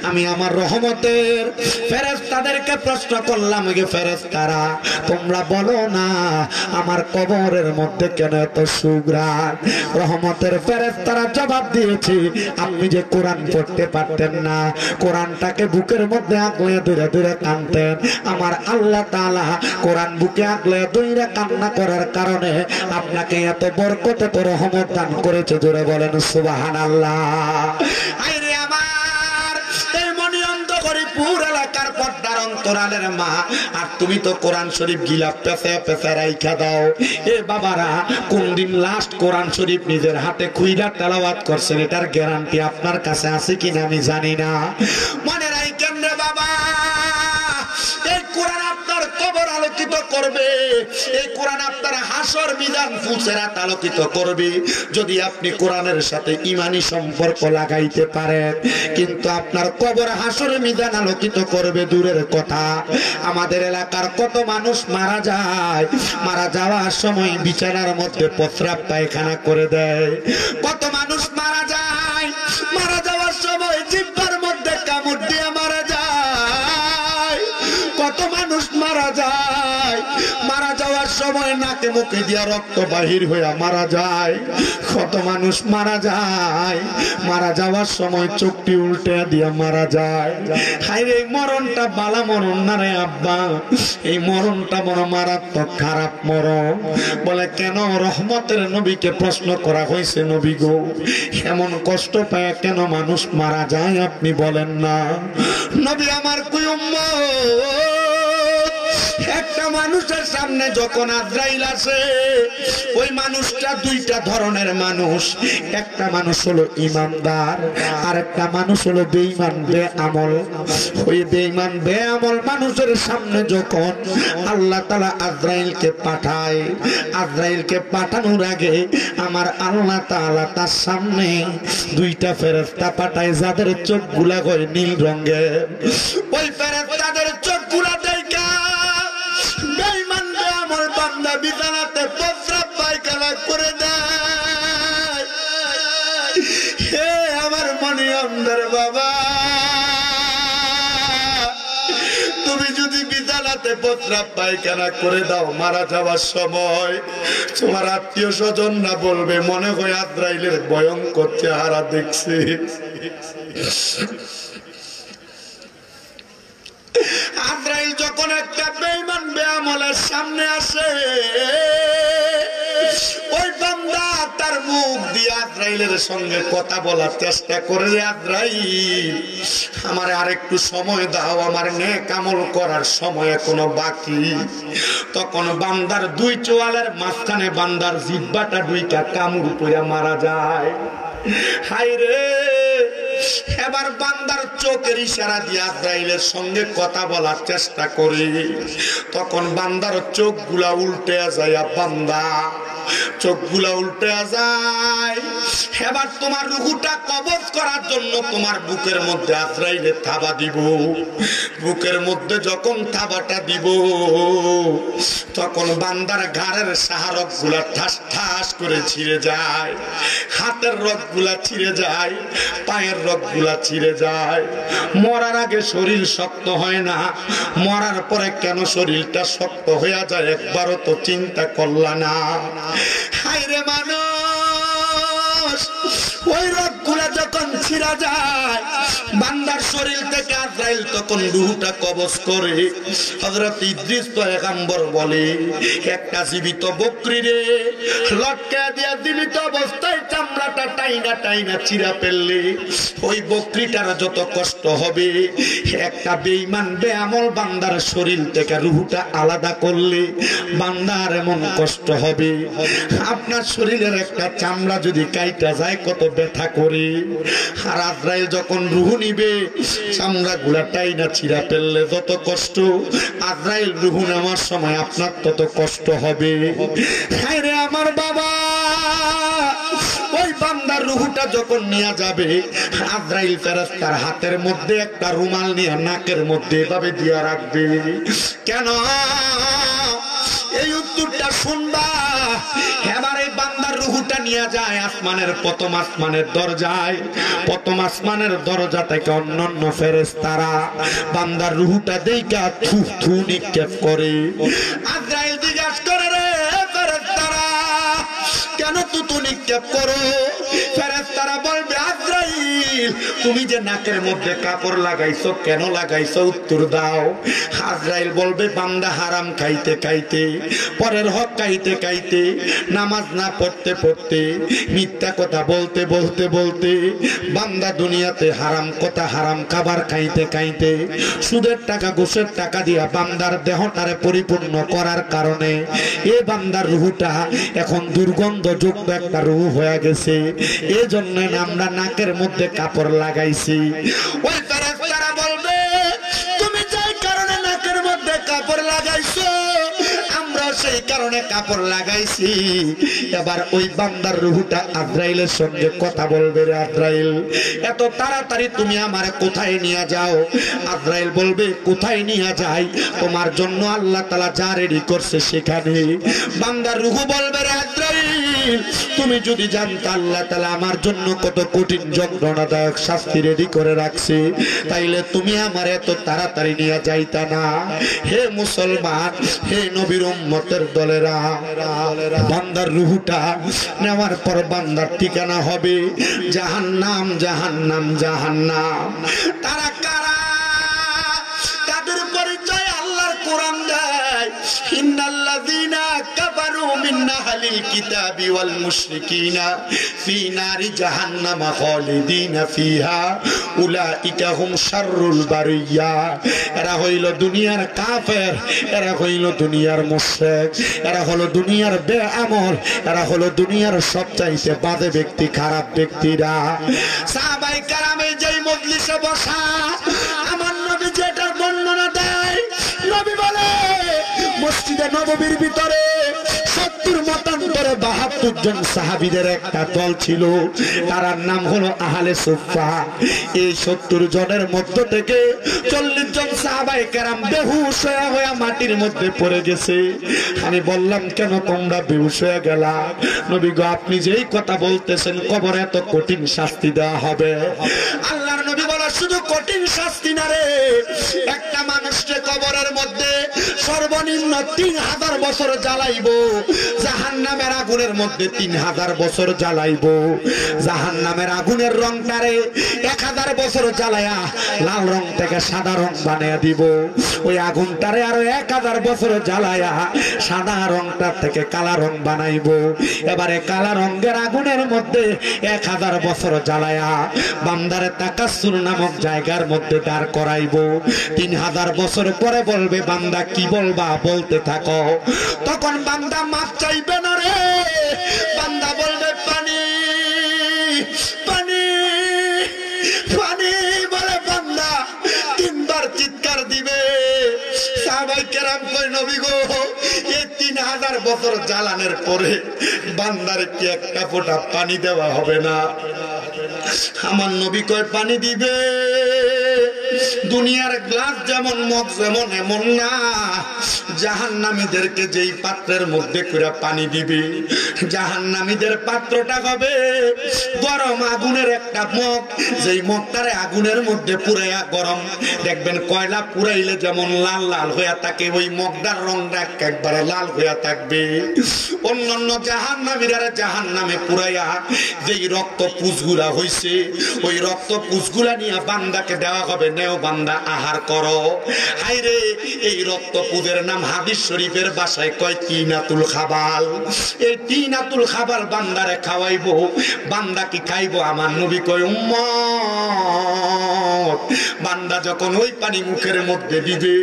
আমি আমার রহমতের ফেরেশতাদেরকে প্রশ্ন করলাম, গে ফেরেশতারা তোমরা বলো না আমার কবরের মধ্যে কেন এত সুঘ্রাণ? রহমতের ফেরেশতারা জবাব দিয়েছে, আপনি যে কোরআন পড়তে পারতেন না, কোরআনটাকে বুকের মধ্যে আগলে ধরে ধরে কাঁদতেন, আমার আল্লাহ তাআলা কোরআন বুকে আগলে ধরে কান্না করার কারণে আপনাকে এত বরকত এত রহমত দান করেছে। জোরে বলেন সুবহানাল্লাহ। আইরে আমার এই মনি অন্ধ গরিব গাজীপুর এলাকার পর্দার অন্তরালের মা, আর তুমি তো কোরআন শরীফ গিলা পেঁচে পেঁচে রাইখা দাও। এ বাবারা, কোন দিন লাস্ট কোরআন শরীফ নিজের হাতে খুইলা তেলাওয়াত করছেন, এটার গ্যারান্টি আপনার কাছে আছে কিনা আমি জানি না। মনে রাখেন রে বাবা, এই কোরআন আপনার কবর আলোকিত করবে, এই কোরআন আপনার হাসর মিজান ফুলসেরাত আলোকিত করবে যদি আপনি কোরআনের সাথে ঈমানি সম্পর্ক লাগাইতে পারেন। কিন্তু আপনার কবর হাসর মিজান আলোকিত করবে দূরের কথা, আমাদের এলাকার কত মানুষ মারা যায়, মারা যাওয়ার সময় বিছানার মধ্যে প্রস্রাব পায়খানা করে দেয়। কত মানুষ মারা যায়, মারা যাওয়ার সময় জিহ্বার মধ্যে কামড় দিয়ে মারা যায়। কত মানুষ মারা যায়, মারা যাওয়ার সময় নাকে মুখে দিয়া রক্ত বাহির হইয়া মারা যায়। কত মানুষ মারা যায়, মারা যাওয়ার সময় চোখটি উল্টে দিয়া মারা যায়। হায় রে, মরণটা বালা মরণ না রে আব্বা, এই মরণটা বড় মারাত্মক খারাপ মরণ। বলে কেন? রহমতের নবীকে প্রশ্ন করা হয়েছে, নবী গো, এমন কষ্ট পায় কেন মানুষ মারা যায় আপনি বলেন না। নবী আমার কই উম্মত, একটা মানুষের সামনে যখন আজরাইল আসে, ওই মানুষটা দুইটা ধরনের মানুষ। একটা মানুষ হলো ইমানদার, আর একটা মানুষ হলো বেঈমান বেআমল। ওই বেঈমান বেআমল মানুষের সামনে যখন আল্লাহ তাআলা আজরাইলকে পাঠায়, আজরাইলকে পাঠানোর আগে আমার আল্লাহ তাআলা তার সামনে দুইটা ফেরেশতা পাঠায়, যাদের চোখগুলা হয় নীল রঙের। ওই ফেরেশতাদের চোখগুলা দেখা বেঈমান বেআমল বান্দা বিছানাতে প্রস্রাব পায়খানা করে দেয়। হে আমার মনে অন্ধের বাবা, তুমি যদি বিছানাতে প্রস্রাব পায়খানা করে দাও, মারা যাওয়ার সময় তোমার আত্মীয় স্বজন না বলবে মনে হয় আজরাইলের ভয়ঙ্কর চেহারা দেখছি। আজরাইল যখন একটা বেঈমান বেআমলের সামনে আসে, ওই বান্দা তার মুখ দিয়ে আজরাইলের সঙ্গে কথা বলার চেষ্টা করে, আজরাইল আমার আরেকটু সময় দাও, আমার নেক আমল করার সময় এখনো বাকি। তখন বান্দার দুই চোয়ালের মাঝখানে বান্দার জিহ্বাটা দুইটা কামড় পড়ে মারা যায়। হায় রে, এবার বান্দার চোখের ইশারা দিয়ে আজরাইলের সঙ্গে কথা বলার চেষ্টা করি, তখন বান্দার চোখগুলা উল্টে যায়, বান্দা চোখগুলা উল্টে যায়। এবার তোমার রুহুটা কবজ করার জন্য তোমার বুকের মধ্যে আজরাইলে থাবা দিব। বুকের মধ্যে যখন থাবাটা দিব, তখন বান্দার ঘাড়ের সাহারক গুলা ঠাস ঠাস করে ছিঁড়ে যায়, হাতের রক গুলা ছিঁড়ে যায়, পায়ের রক গুলা ছিঁড়ে যায়। মরার আগে শরীর শক্ত হয় না, মরার পরে কেন শরীরটা শক্ত হয়ে যায় একবারও তো চিন্তা করলা না। হায় রে মানুষ, ওই রোগগুলা যখন ছিঁড়া যায় বান্দার শরীর থেকে, আজরাইল তখন রূহটা কবজ করে। হযরত ইদ্রিস পয়গম্বর বলে, একটা জীবিত বকরি রে লটকা দিয়া জীবিত অবস্থায় চামড়াটা টাইনা টাইনা চিরা ফেললে ওই বকরিটার যত কষ্ট হবে, একটা বেঈমান বেআমল বান্দার শরীর থেকে রূহটা আলাদা করলে বান্দার এমন কষ্ট হবে। আপনার শরীরের একটা চামড়া যদি কাইটা যায় কত ব্যথা করে। আর আজরাইল যখন রূহ নিবে, চামড়া গুলা টাইনা ছিঁড়া ফেললে যত কষ্ট, আজরাইল রূহ নেওয়ার সময় আপনার তত কষ্ট হবে। হায় রে আমার বাবা, ওই বান্দার রূহটা যখন নিয়ে যাবে, আজরাইল ফেরেশতার হাতের মধ্যে একটা রুমাল নিয়ে নাকের মধ্যে এভাবে দিয়া রাখবে। কেন? এই উত্তরটা শুনবা। এবার এই বান্দার রূহটা নিয়ে যায় আসমানের প্রথম আসমানের দরজায়। প্রথম আসমানের দরজা থেকে অন্যান্য ফেরেশতারা বান্দার রূহটা দেইখা থু থু নিক্ষেপ করে। আজরাইল জিজ্ঞাসা করে, রে ফেরেশতারা, কেন তুতু নিক্ষেপ করো? ফেরেশতারা বলবে আজরাইল তুমি যে নাকের মধ্যে কাপড় লাগাইছো কেন লাগাইছো উত্তর দাও। আজরাইল বলবে বান্দা হারাম খাইতে খাইতে, পরের হক খাইতে খাইতে, নামাজ না পড়তে পড়তে, মিথ্যা কথা বলতে বলতে বলতে, বান্দা দুনিয়াতে হারাম কথা হারাম খাবার খাইতে খাইতে, সুদের টাকা ঘুষের টাকা দিয়া বান্দার দেহটারে পরিপূর্ণ করার কারণে এই বান্দার রুহটা এখন দুর্গন্ধযুক্ত একটা রুহ হয়ে গেছে। এই জন্য আমরা নাকের মধ্যে কাপড় লাগাইছি। ওই ফেরেশতারা বলবে তুমি যেই কারণে নাকের মধ্যে কাপড় লাগাইছো আমরা সেই কারণে কাপড় লাগাইছি। এবার ওই বান্দার রুহটা আজরাইলের সঙ্গে কথা বলবে, রে আজরাইল এত তাড়াতাড়ি তুমি আমারে কোথায় নিয়ে যাও? আজরাইল বলবে কোথায় নিয়ে যাই? তোমার জন্য আল্লাহ তাআলা যা রেডি করছে সেখানে। বান্দার রুহ বলবে, রে আজরাইল তুমি যদি জানতে আল্লাহ তাআলা আমার জন্য কত কঠিন যন্ত্রণাদায়ক শাস্তি রেডি করে রাখছে তাইলে তুমি আমার এত তাড়াতাড়ি নিয়ে যাইতা না। হে মুসলমান, হে নবীর উম্মতের দলেরা, বান্দার রুহটা নেওয়ার পর বান্দার ঠিকানা হবে জাহান্নাম, জাহান্নাম, জাহান্নাম। তারা কারা? তাদের পরিচয় আল্লাহর কোরআন দেয়, ইন্নাল্লাযীনা কাফারু মিন আহলিল কিতাবি ওয়াল মুশরিকিনা ফি নারি জাহান্নাম খালিদিনা ফিহা উলাইকা হুম শাররুল বারিয়া। এরা হইল দুনিয়ার কাফের, এরা হইল দুনিয়ার মুশরিক, এরা হলো দুনিয়ার বেআমল, এরা হলো দুনিয়ার সবচাইতে বাজে ব্যক্তি, খারাপ ব্যক্তিরা। সাহাবায়ে কেরামে যেই মজলিসে বসা আমার নবী যেটার বর্ণনা দেয়, নবী বলে মসজিদে নববীর ভিতরে 70 মতান্তরে 72 জন সাহাবীদের একটা দল ছিল, তার নাম হলো আহলে সুফফা। এই 70 জনের মধ্য থেকে 40 জন সাহাবায়ে কেরাম বেহুশ হয়ে মাটির মধ্যে পড়ে গেছে। আমি বললাম কেন তোমরা বেহুশ হয়ে গেলা? নবী গো আপনি যেই কথা বলতেছেন কবরে এত কঠিন শাস্তি দেওয়া হবে। আল্লাহর নবী বলে শুধু কঠিন শাস্তি না রে, একটা মানুষকে কবরের মধ্যে সর্বনিম্ন 3000 বছর জ্বালাইবো, জাহান্নামের আগুনের মধ্যে 3000 বছর জ্বালাইবো। জাহান্নামের আগুনের রংটারে 1000 বছর জ্বালায়া লাল রং থেকে সাদা রং বানিয়ে দিব। ওই আগুনটারে আরো 1000 বছর জ্বালায়া সাদা রংটার থেকে কালা রং বানাইবো। এবারে কালা রঙের আগুনের মধ্যে 1000 বছর জ্বালায়া বান্দারে তাকাসসুর নামক জায়গার মধ্যে দাঁড় করাইবো। 3000 বছর পরে বলবে বান্দা কি বলবা, বলতে থাকো। তখন বান্দা মাপ চাইবে না রে, বান্দা বলবে পানি, পানি, পানি বলে বান্দা 3 বার চিৎকার দিবে। সাহাবায়ে কেরাম কই নবী গো এই 3000 বছর জ্বালানোর পরে বান্দারে কি একটা ফোঁটা পানি দেওয়া হবে না? আমার নবী কয় পানি দিবে। দুনিয়ার গ্লাস যেমন মগ যেমন এমন না, জাহান্নামীদেরকে যেই পাত্রের মধ্যে করে পানি দিবে, জাহান্নামীদের পাত্রটা হবে গরম আগুনের একটা মগ, যেই মগটারে আগুনের মধ্যে পুরাইয়া গরম দেখবেন কয়লা পুরাইলে যেমন লাল লাল হইয়া থাকে, ওই মগটার রংটা একবারে লাল হইয়া থাকবে। অন্যান্য জাহান্নামীরা জাহান্নামে পুরাইয়া যেই রক্ত পুষগুলা হইছে ওই রক্ত পুষগুলা নিয়ে বান্দাকে দেওয়া হবে, নেও বান্দা আহার করো। হাইরে এই রক্ত পুজের নাম হাদিস শরীফের ভাষায় কয় তিনাতুল খাবাল। এই তিনাতুল খাবাল বান্দারে খাওয়াইবো। বান্দা কি খাইবো? আমার নবী কয় উম্মত। বান্দা যখন ওই পানি মুখের মধ্যে দিবে,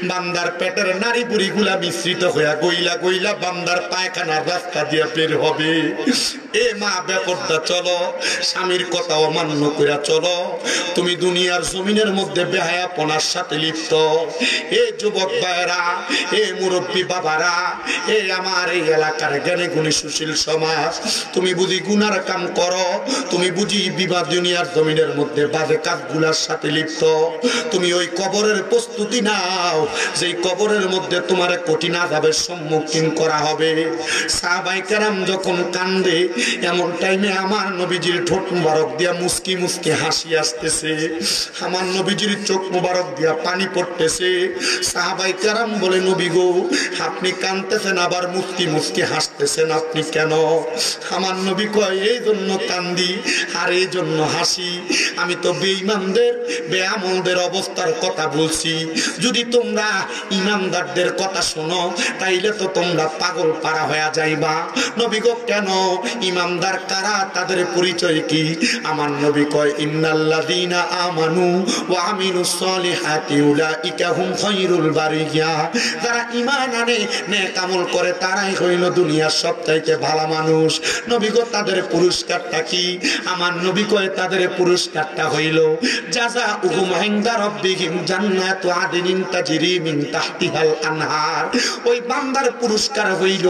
বান্দার পেটের নাড়ি বুড়ি গুলা মিশ্রিত হইয়া গইলা গইলা বান্দার পায়খানার রাস্তা দিয়ে বের হবে। এ মা বেপরদা চলো, স্বামীর কথা অমান্য কইরা চলো। তুমি দুনিয়ার জমিনের মধ্যে বেহায়াপনার সাথে লিপ্ত। এ যুবক ভাইরা, এ মুরব্বী বাবারা, এ আমার এই এলাকার জ্ঞানী গুণী সুশীল সমাজ, তুমি বুঝি গুনার কাম করো, তুমি বুঝি বিবাহ দুনিয়ার জমিনের মধ্যে বাজে কাজগুলার সাথে সাথে লিপ্ত। তুমি ওই কবরের প্রস্তুতি নাও, যেই কবরের মধ্যে তোমার কঠিন আযাবের সম্মুখীন করা হবে। সাহাবায়ে কেরাম যখন কান্দে, এমন টাইমে আমার নবীজির ঠোঁট মুবারক দিয়া মুস্কি মুস্কি হাসি আসতেছে, আমার নবীজির চোখ মুবারক দিয়া পানি পড়তেছে। সাহাবায়ে কেরাম বলে, নবী গো, আপনি কাঁদতেছেন আবার মুস্কি মুস্কি হাসতেছেন, আপনি কেন? আমার নবী কয়, এই জন্য কান্দি আর এই জন্য হাসি, আমি তো বেঈমানদের বেআমলদের অবস্থার কথা বলছি। যদি তোমরা ইমানদারদের কথা শোনো, তাইলে তো তোমরা পাগল পারা হয়ে যাইবা। নবী গো, কেন? ইমানদার কারা, তাদের পরিচয় কি? আমার নবী কয়, ইন্নাল্লাযীনা আমানু ওয়া আমিলুস সলিহাতি উলাইকা হুম খায়রুল বারিয়া। যারা ঈমান আনে, নেক আমল করে, তারাই হইল দুনিয়ার সবচাইতে ভালো মানুষ। নবী গো, তাদের পুরস্কারটা কি? আমার নবী কয়, তাদের পুরস্কারটা হইল জাযাউহুম ইনদা রাব্বিহিম জান্নাতু আদনিন তাজরি মিন তাহতিহাল আনহার। ওই বান্দার পুরস্কার হইল,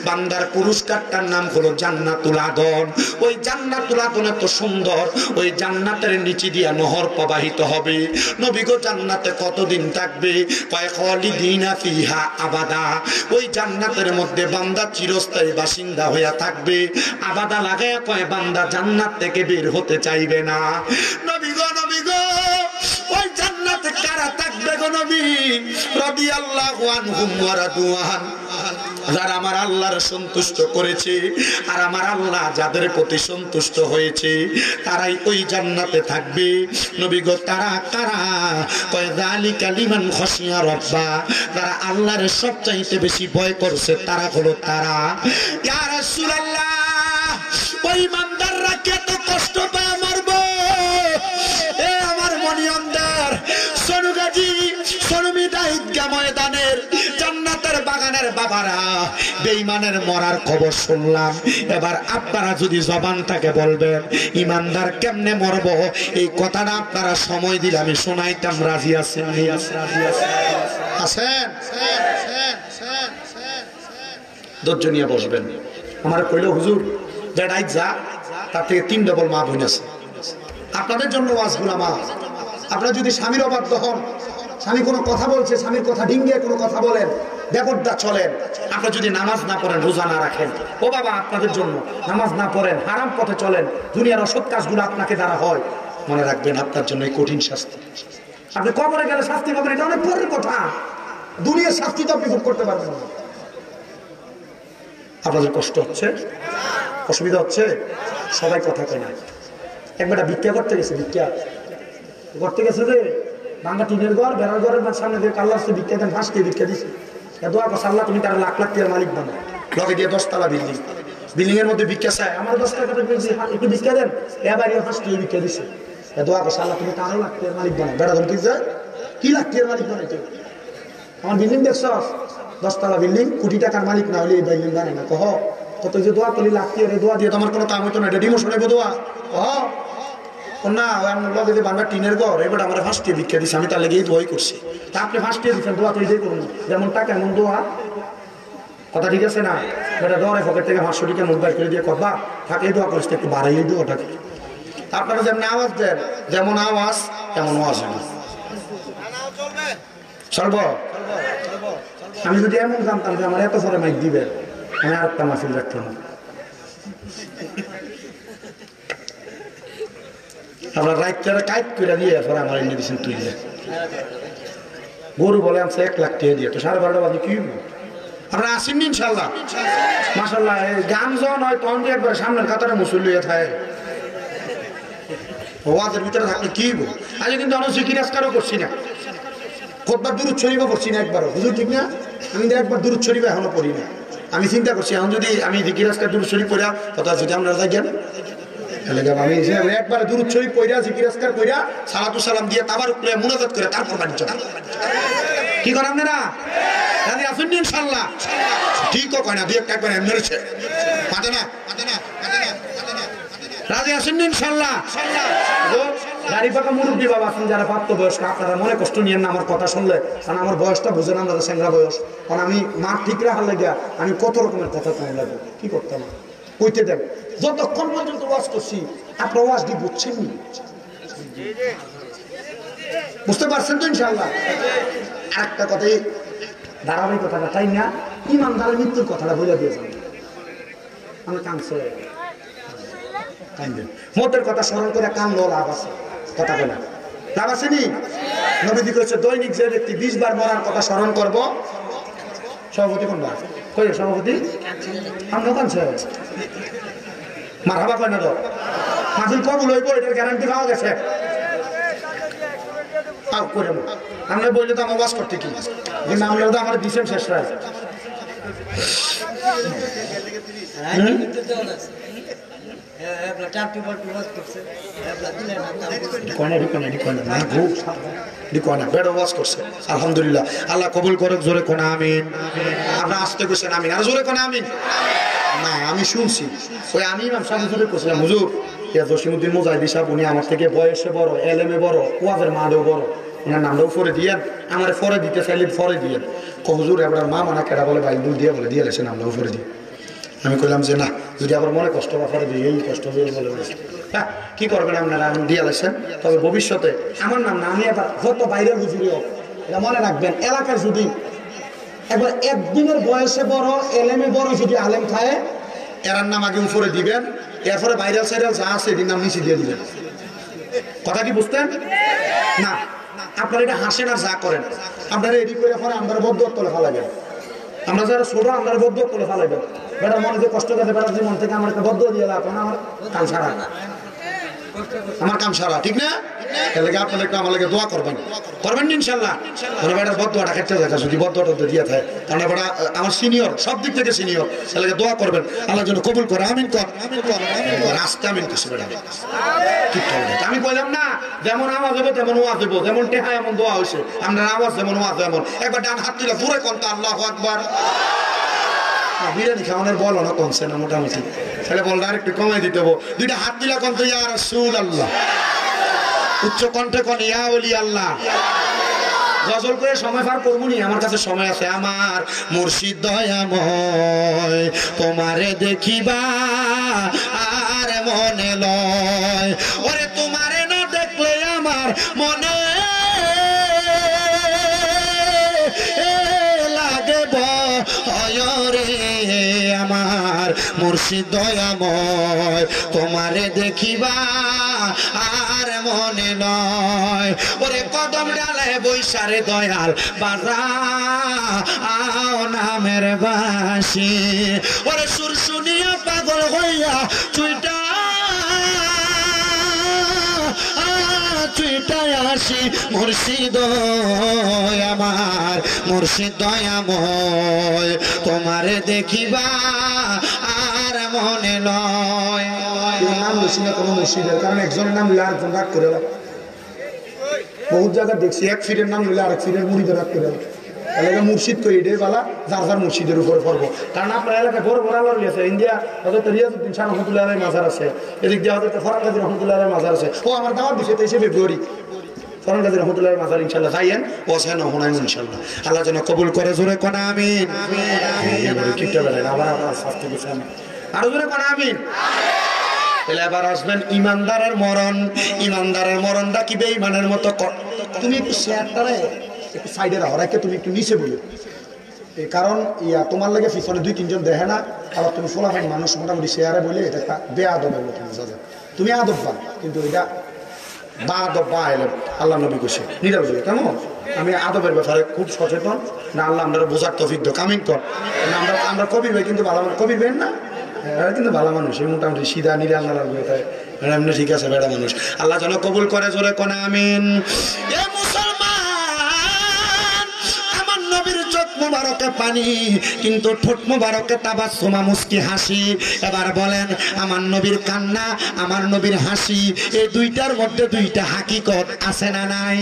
বান্দার পুরস্কারটার নাম হলো জান্নাতুল আদন। ওই জান্নাতুল আদন এত সুন্দর, ওই জান্নাতের নিচে দিয়া নহর প্রবাহিত হবে। নবী গো, জান্নাতে কতদিন থাকবে? কয় খালিদিনা ফিহা আবাদা। ওই জান্নাতের মধ্যে বান্দা চিরস্থায়ী বাসিন্দা হইয়া থাকবে। আবাদা লাগায়া কয়, বান্দা জান্নাত থেকে বের হতে চাইবে না। নবী গো, নবী গো, ওই জান্নাতে কারা থাকবে গো নবী? রাদিয়াল্লাহু আনহুম ওয়া রাদুআন। যারা আমার আল্লাহর সন্তুষ্ট করেছে, আর আমার আল্লাহ যাদের প্রতি সন্তুষ্ট হয়েছে, তারাই ওই জান্নাতে থাকবে। নবী গো, তারা কারা? কয় যালিকা লিমান খাশিয়া রাব্বা। যারা আল্লাহর সবচাইতে বেশি ভয় করছে, তারা হলো তারা। ইয়া রাসূলুল্লাহ, ওই ইমানদাররা কত কষ্ট পায় মারবো। এ আমার মনিয়ন্দার, সোনুগাজী, সোনুমিদা ঈদগাহ ময়দানের জান্নাতের বাগানের বাবারা, বেঈমানের মরার খবর শুনলাম। এবার আপনারা যদি জবানটাকে বলবেন, ইমানদার কেমনে মরব, এই কথাটা আপনারা সময় দিলে আমি শোনাইতাম। রাজি আছেন? আছেন? ধৈর্য নিয়ে বসবেন। আমার কইল, হুজুর যে রাইত যা, তার থেকে 3 ডবল মা বোন আছে। আপনাদের জন্য ওয়াজগুলো মা। আপনারা যদি স্বামীর অবাধ্য হন, স্বামী কোনো কথা বলছে, স্বামীর কথা ডিঙ্গিয়ে কোনো কথা বলেন, বেপরদা চলেন, আপনারা যদি নামাজ না পড়েন, রোজা না রাখেন, ও বাবা, আপনাদের জন্য নামাজ না পড়েন, হারাম পথে চলেন, দুনিয়ার অসৎ কাজগুলো আপনাকে দ্বারা হয়, মনে রাখবেন আপনার জন্য এই কঠিন শাস্তি। আপনি কবরে গেলে শাস্তি পাবেন, এটা অনেক পরের কথা। দুনিয়ার শাস্তি তো আপনি ভোগ করতে পারবেন না। আপনাদের কষ্ট হচ্ছে, অসুবিধা হচ্ছে, সবাই কথা কয় না। একবার ভিক্ষা করতে গেছে, ভিক্ষা করতে গেছে যে ভাঙ্গা টিনের ঘর, বেড়ার ঘরের সামনে দিয়ে কাল্লা আসছে, ভিক্ষা দেন, ফাঁস দিয়ে ভিক্ষা দিচ্ছে। দোয়া করছে, আল্লাহ তুমি তারা লাখ লাখ টাকার মালিক বানো। লগে দিয়ে 10 তলা বিল্ডিং, বিল্ডিং এর মধ্যে ভিক্ষা চায়, আমার 10 টাকা একটু ভিক্ষা দেন, এবার ফাঁস দিয়ে ভিক্ষা দিচ্ছে। দোয়া করছে, আল্লাহ তুমি তারও লাখ টাকার মালিক বানো। বেড়া ধমকি যায়, কি লাখ টাকার মালিক বানাইতে? আমার বিল্ডিং দেখছ, 10 তলা বিল্ডিং, কোটি টাকার মালিক না হলে এই বিল্ডিং বানায় না। কহ কত যে দোয়া করলি, লাখ টাকার দোয়া দিয়ে তোমার কোনো কাম হইতো না, এটা ডিমোশন হইব দোয়া। কহ না, লগে যে বাংলা টিনের ঘর, এবার আমার ফাঁস দিয়ে ভিক্ষা দিচ্ছে, আমি তার লেগেই দোয়াই করছি। তা আপনি ফাঁস দিয়ে দিচ্ছেন, দোয়া তো এটাই করুন, যেমন টাকা এমন দোয়া। কথা ঠিক আছে না? বেটা দোয়ারে পকেট থেকে 500 টাকা নোট বাইর করে দিয়ে কবা থাকে, দোয়া করিস, একটু বাড়াই দোয়াটাকে। আপনারা যেমন আওয়াজ দেন, যেমন আওয়াজ তেমন আওয়াজ হয় না। চলব? আমি যদি এমন জানতাম যে আমার এত পরে মাইক দিবে, আমি আর একটা মাসিল রাখতাম না। আমরা রাইটারে কাইট করে দিয়ে পরে আমার মেডিসিন তুললে গরু বলে আনছে 1 লাখ টাকা দিয়ে, তো 12:30 বাজে কি আপনারা আসেন ইনশাল্লাহ? মাশাল্লাহ, গান যখন হয় তখন দিয়ে একবার সামনের কাতারে মুসল্লি থাকে, ওয়াজের ভিতরে থাকলে কি আজ কিন্তু আমরা জিকির আজকারও করছি না, কতবার দুরূদ শরীফও করছি না একবারও। বুঝুন ঠিক না? আমি একবার দুরূদ শরীফ এখনো পড়ি না। আমি চিন্তা করছি, এখন যদি আমি জিকির আজকার দুরূদ শরীফ পড়া, কথা যদি আমরা যাই জ্ঞান আমি একবার দুরূদ শরীফ পড়া, জিকির আজকার পড়া, সালাতু সালাম দিয়ে তাবার উপরে মুনাজাত করে তারপর বাড়ি চলে। কি করেন আপনারা? রাজি আছেন ইনশাআল্লাহ? ঠিকও কয় না, দুই একটা একবার এমনি রয়েছে, মাঝে না রাজি আছেন ইনশাআল্লাহ? গাড়ি পাকা মুরব্বী বাবা আছেন যারা প্রাপ্তবয়স্ক, আপনারা মনে কষ্ট নিয়েন না আমার কথা শুনলে, কারণ আমার বয়সটা বুঝেন, আমরা সেংরা বয়স। কারণ আমি মা ঠিক রাখার লেগে আমি কত রকমের কথা কম লাগবে, কি করতাম কইতে দেন। যতক্ষণ পর্যন্ত ওয়াজ করছি আপনার ওয়াজ দিয়ে বুঝছেন নি? বুঝতে পারছেন তো ইনশাআল্লাহ? আরেকটা কথাই ধারাবাহিক কথাটা তাই না, ইমানদারের মৃত্যুর কথাটা বলে দিয়েছেন। আমি কাঁদছে কাঁদেন, মতের কথা স্মরণ করে কান্দো, লাভ আছে, কথা বলে লাভ আসেনি? নবীজি কইছে দৈনিক যে ব্যক্তি 20 বার মরার কথা স্মরণ করব, সভাপতি কোনবার কই সভাপতি আমরা কাঁদছে মারহাবা কয় না তো মাহফিল কবুল হইব, এটার গ্যারান্টি পাওয়া গেছে। আও করে আমরা বললে তো আমার ওয়াজ করতে কি, কিন্তু আমরা তো আমার দিছেন শেষ রায়। আলহামদুলিল্লাহ, আল্লাহ কবুল করুক। জোরে কোন আমিন। আমরা আসতে কইছেন আমিন, আর জোরে কোন আমিন। না আমি শুনছি ওই আমি ইমাম সাহেব হুজুরে কইছিলাম, হুজুর জসিমউদ্দিন মুজাহিদি সাহেব উনি আমার থেকে বয়সে বড়, এলেমে বড়, ওয়াজের মাদেও বড়, ওনার নামটাও ফরে দিয়েন, আমার ফরে দিতে চাইলে ফরে দিয়েন। হুজুর এবার মা মানা কেটা বলে বাইল দুল দিয়ে বলে দিয়ে লেছেন নামটাও ফরে দিয়ে। আমি কইলাম যে না, যদি আবার মনে কষ্ট বা ফরে দিই, এই কষ্ট বলে হ্যাঁ কি করবেন আপনারা, আমি দিয়ে লেছেন। তবে ভবিষ্যতে আমার নাম না, আমি এবার যত বাইরের হুজুরি হোক এটা মনে রাখবেন, এলাকার যদি একবার একদিনের বয়সে বড়, এলেমে বড় যদি আলেম খায়, এরার নাম আগে উপরে দিবেন, এরপরে ভাইরাল সাইরাল যা আছে এটির নাম নিচে দিয়ে দিবেন। কথা কি বুঝতেন না? আপনারা এটা হাসেন আর যা করেন, আপনারা এটি করে পরে আমরা বদ্ধ তলে ফালাবেন। আমরা যারা ছোট আমরা বদ্ধ তলে ফালাবেন। বেটার মনে যে কষ্ট করে বেটার জীবন থেকে আমার একটা বদ্ধ দিয়ে লাগবে না, আমার কাম সারা, আমার কাম সারা, ঠিক না? তাহলে আপনাদের একটু আমার লাগে দোয়া করবেন, করবেন ইনশাল্লাহ। মানে বেটার বদ্ধটা খেতে দেখা, যদি বদ্ধটা দিয়ে থাকে, কারণ বেটা আমার সিনিয়র, সব দিক থেকে সিনিয়র, তাহলে দোয়া করবেন আল্লাহ যেন কবুল করে। আমিন কর, রাস্তা আমিন কিছু বেটা আমি কইলাম না, যেমন আওয়াজ হবে তেমন ওয়াজ দেবো, যেমন টেহা এমন দোয়া হয়েছে, আপনার আওয়াজ যেমন ওয়াজ এমন। একবার ডান হাত তুলে জোরে কোনটা আল্লাহু আকবার। বিরিয়ানি খাওয়ানোর বল না কমছে না মোটামুটি, তাহলে বলটা আর একটু কমাই দিতে হবো। দুইটা হাত দিলা কোন তো ইয়া রাসূলুল্লাহ, উচ্চ কণ্ঠে কোন ইয়া ওলি আল্লাহ। গজল করে সময় পার করবো নি, আমার কাছে সময় আছে। আমার মুর্শিদ দয়াময় তোমারে দেখিবা আর মনে লয়, ওরে তোমারে না দেখলে আমার মনে লাগে ভয় রে। আমার মুর্শিদ দয়াময় তোমারে দেখিবা আর মনে নয়, ওরে কদম ডালে বৈশারে দয়াল বাজাও নামের বাঁশি, ওরে সুর শুনিয়া পাগল হইয়া চুইটা আসি মুর্শিদ আমার মুর্শিদ দয়াময় তোমারে দেখিবা আর মনে নয়। নাম বেশি না কোনো মুর্শিদের, কারণ একজনের নাম নিলে আরেকজন রাগ করে। বহুত জায়গায় দেখছি এক ফিরের নাম নিলে আরেক ফিরের মুড়িদের রাগ করে। এলাকা মুর্শিদ করি এটাই বালা, যার যার মুর্শিদের উপরে পড়বো। কারণ আপনার এলাকায় বড় বড় আলোর আছে, ইন্ডিয়া হয়তো রিয়াজউদ্দিন শাহ রহমতুল্লাহ আলাই মাজার আছে, এদিক দিয়ে হয়তো ফরহাদ গাজী রহমতুল্লাহ আলাই মাজার আছে। ও আমার দাওয়াত দিচ্ছে 23শে ফেব্রুয়ারি, ফরহাদ গাজী রহমতুল্লাহ মাজার ইনশাল্লাহ যাইয়েন, ও সেন হোনাইন ইনশাল্লাহ। আল্লাহ যেন কবুল করে, জোরে কোন আমিন। কিপটা বেলেন আবার আমার শাস্তি দিচ্ছেন, আরো জোরে কোন আমিন। তাহলে এবার আসবেন ইমানদারের মরণ। ইমানদারের মরণটা কি বেঈমানের মতো? তুমি একটু শেয়ারটারে একটু সাইডে রাখো, রেখে তুমি একটু নিচে বলো, কারণ তোমার লাগে পিছনে 2-3 জন দেখে না, আবার তুমি ফোলাফাইন মানুষ মোটামুটি শেয়ারে বলে এটা একটা বেআদবের মতো বোঝা যায়। তুমি আদব বা, কিন্তু এটা বা আদব বা এলে আল্লাহ নবী কইছে নিরাপদ। কেমন আমি আদবের ব্যাপারে খুব সচেতন না, আল্লাহ আমরা বোঝার তৌফিক দাও, কামিং কর। আমরা কবির ভাই কিন্তু ভালো কবির ভাই না, কিন্তু ভালো মানুষ, এই মোটামুটি সিধা নিরাল্লাহ এমনি ঠিক আছে, বেড়া মানুষ। আল্লাহ যেন কবুল করে, জোরে কোন আমিন। মুবারকে পানি, কিন্তু ঠোঁট মুবারকে তাবাসসুমা মুস্কি হাসি। এবার বলেন আমার নবীর কান্না, আমার নবীর হাসি, এই দুইটার মধ্যে দুইটা হাকিকত আছে না নাই?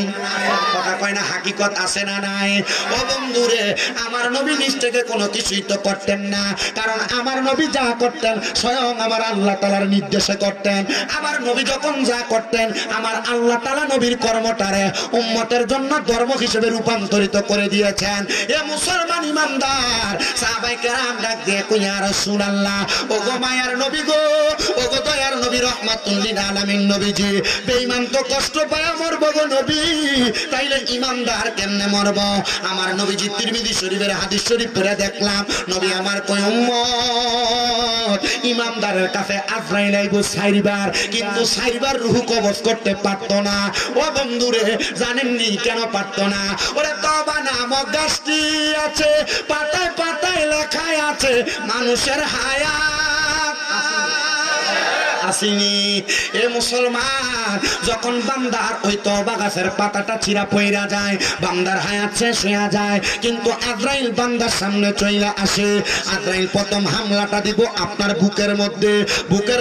কথা কয় না, হাকিকত আছে না নাই? ও বন্ধুরে, আমার নবী নিজ থেকে কোনো কিছুই তো করতেন না, কারণ আমার নবী যা করতেন স্বয়ং আমার আল্লাহ তাআলার নির্দেশে করতেন। আমার নবী যখন যা করতেন, আমার আল্লাহ তাআলা নবীর কর্মটারে উম্মতের জন্য ধর্ম হিসেবে রূপান্তরিত করে দিয়েছেন। এ মুসলমান ইমানদার সাহাবায়ে কেরাম ডাক দিয়ে কই ইয়া রাসূলুল্লাহ ওগো মায়ার নবী গো ওগো দয়ার নবী রাহমাতুল লিল আলামিন নবীজি বেঈমান তো কষ্ট পায় মরবো গো নবী তাইলে ইমানদার কেমনে মরবো আমার নবীজি তিরমিজি শরীফের হাদিস শরীফ পড়ে দেখলাম নবী আমার কই উম্মত ইমানদারের কাছে আজরাইল আইবো 4 বার কিন্তু 4 বার রূহ কবজ করতে পারতো না ও বন্ধুরে জানেননি কেন পারতো না ওরে তওবা নামক গাছটি আছে পাতায় পাতায় লেখা আছে মানুষের হায়াত আসেনি এ মুসলমান যখন বান্দার ওই তওবা গাছের পাতাটা চিরা পইরা যায় বান্দার হায়াত শেষ হয়ে যায় কিন্তু আজরাইল বান্দার সামনে চইলা আসে আজরাইল প্রথম হামলাটা দিব আপনার বুকের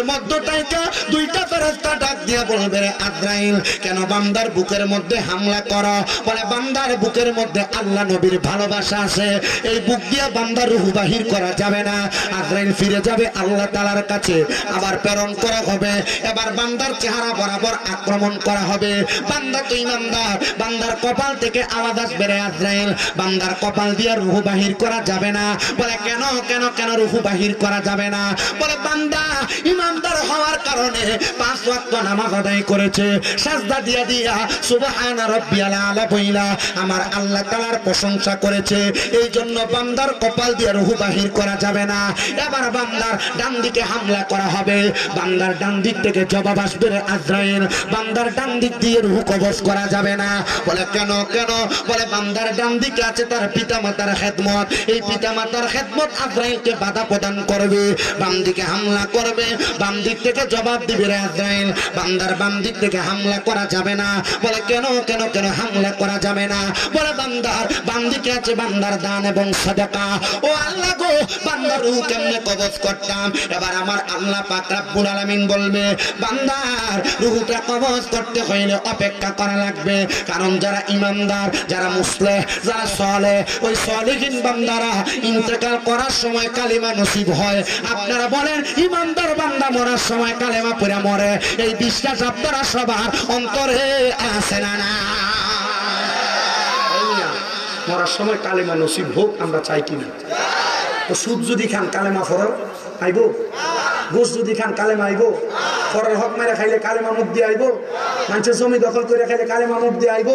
মধ্যে টাইকা দুইটা ফেরেশতা ডাক দিয়া বলবে রে আজরাইল কেন বান্দার বুকের মধ্যে হামলা করো বলে বান্দার বুকের মধ্যে আল্লাহ নবীর ভালোবাসা আছে এই বুক দিয়ে বান্দার রূহ বাহির করা যাবে না আজরাইল ফিরে যাবে আল্লাহ তাআলার কাছে আবার প্রেরণ করা হবে এবার বান্দার চেহারা বরাবর আক্রমণ করা হবে বান্দা তো ইমানদার বান্দার কপাল থেকে আওয়াজ আসবে রে আজরাইল বান্দার কপাল দিয়ে রূহ বাহির করা যাবে না বলে কেন কেন কেন রূহ বাহির করা যাবে না বলে বান্দা ইমানদার হওয়ার কারণে 5 ওয়াক্ত নামাজ আদায় করেছে সাজদা দিয়া দিয়া সুবহান রাব্বিয়াল আলা বইলা আমার আল্লাহ তাআলার প্রশংসা করেছে এই জন্য বান্দার কপাল দিয়ে রূহ বাহির করা যাবে না এবার বান্দার ডান দিকে হামলা করা হবে বান্দার ডান দিক থেকে জবাব আসবে রে আজরাইল বান্দার ডান দিক দিয়ে রূহ কবজ করা যাবে না বলে কেন কেন বলে বান্দার ডান দিকে আছে তার পিতামাতার খেদমত এই পিতামাতার খেদমত আজরাইলকে বাধা প্রদান করবে বাম দিকে হামলা করবে বাম দিক থেকে জবাব দিবে রে আজরাইল বান্দার বাম দিক থেকে হামলা করা যাবে না বলে কেন কেন কেন হামলা করা যাবে না বলে বান্দার বাম দিকে আছে বান্দার দান এবং সাদাকা ও আল্লাহ গো বান্দার রূহ কেমনে কবজ করতাম এবার আমার আল্লাহ পাক রব্বুল আলামিন বলবে বান্দার রূহটা কবজ করতে হইলে অপেক্ষা করা লাগবে কারণ যারা ইমানদার যারা মুসলিহ যারা সালেহ ওই সালেহীন বান্দারা ইন্তেকাল করার সময় কালিমা নসিব হয় আপনারা বলেন ইমানদার বান্দা মরার সময় কালেমা পড়ে মরে এই বিশ্বাস আপনারা সবার অন্তরে আছে না না মরার সময় কালেমা নসিব হোক আমরা চাই কিনা তো সুদ যদি খান কালেমা ফরর আইব গোস যদি খান কালেমা আইব ফরর হক মেরে খাইলে কালেমা মুখ দিয়ে আইব মানুষের জমি দখল করে খাইলে কালেমা মুখ দিয়ে আইব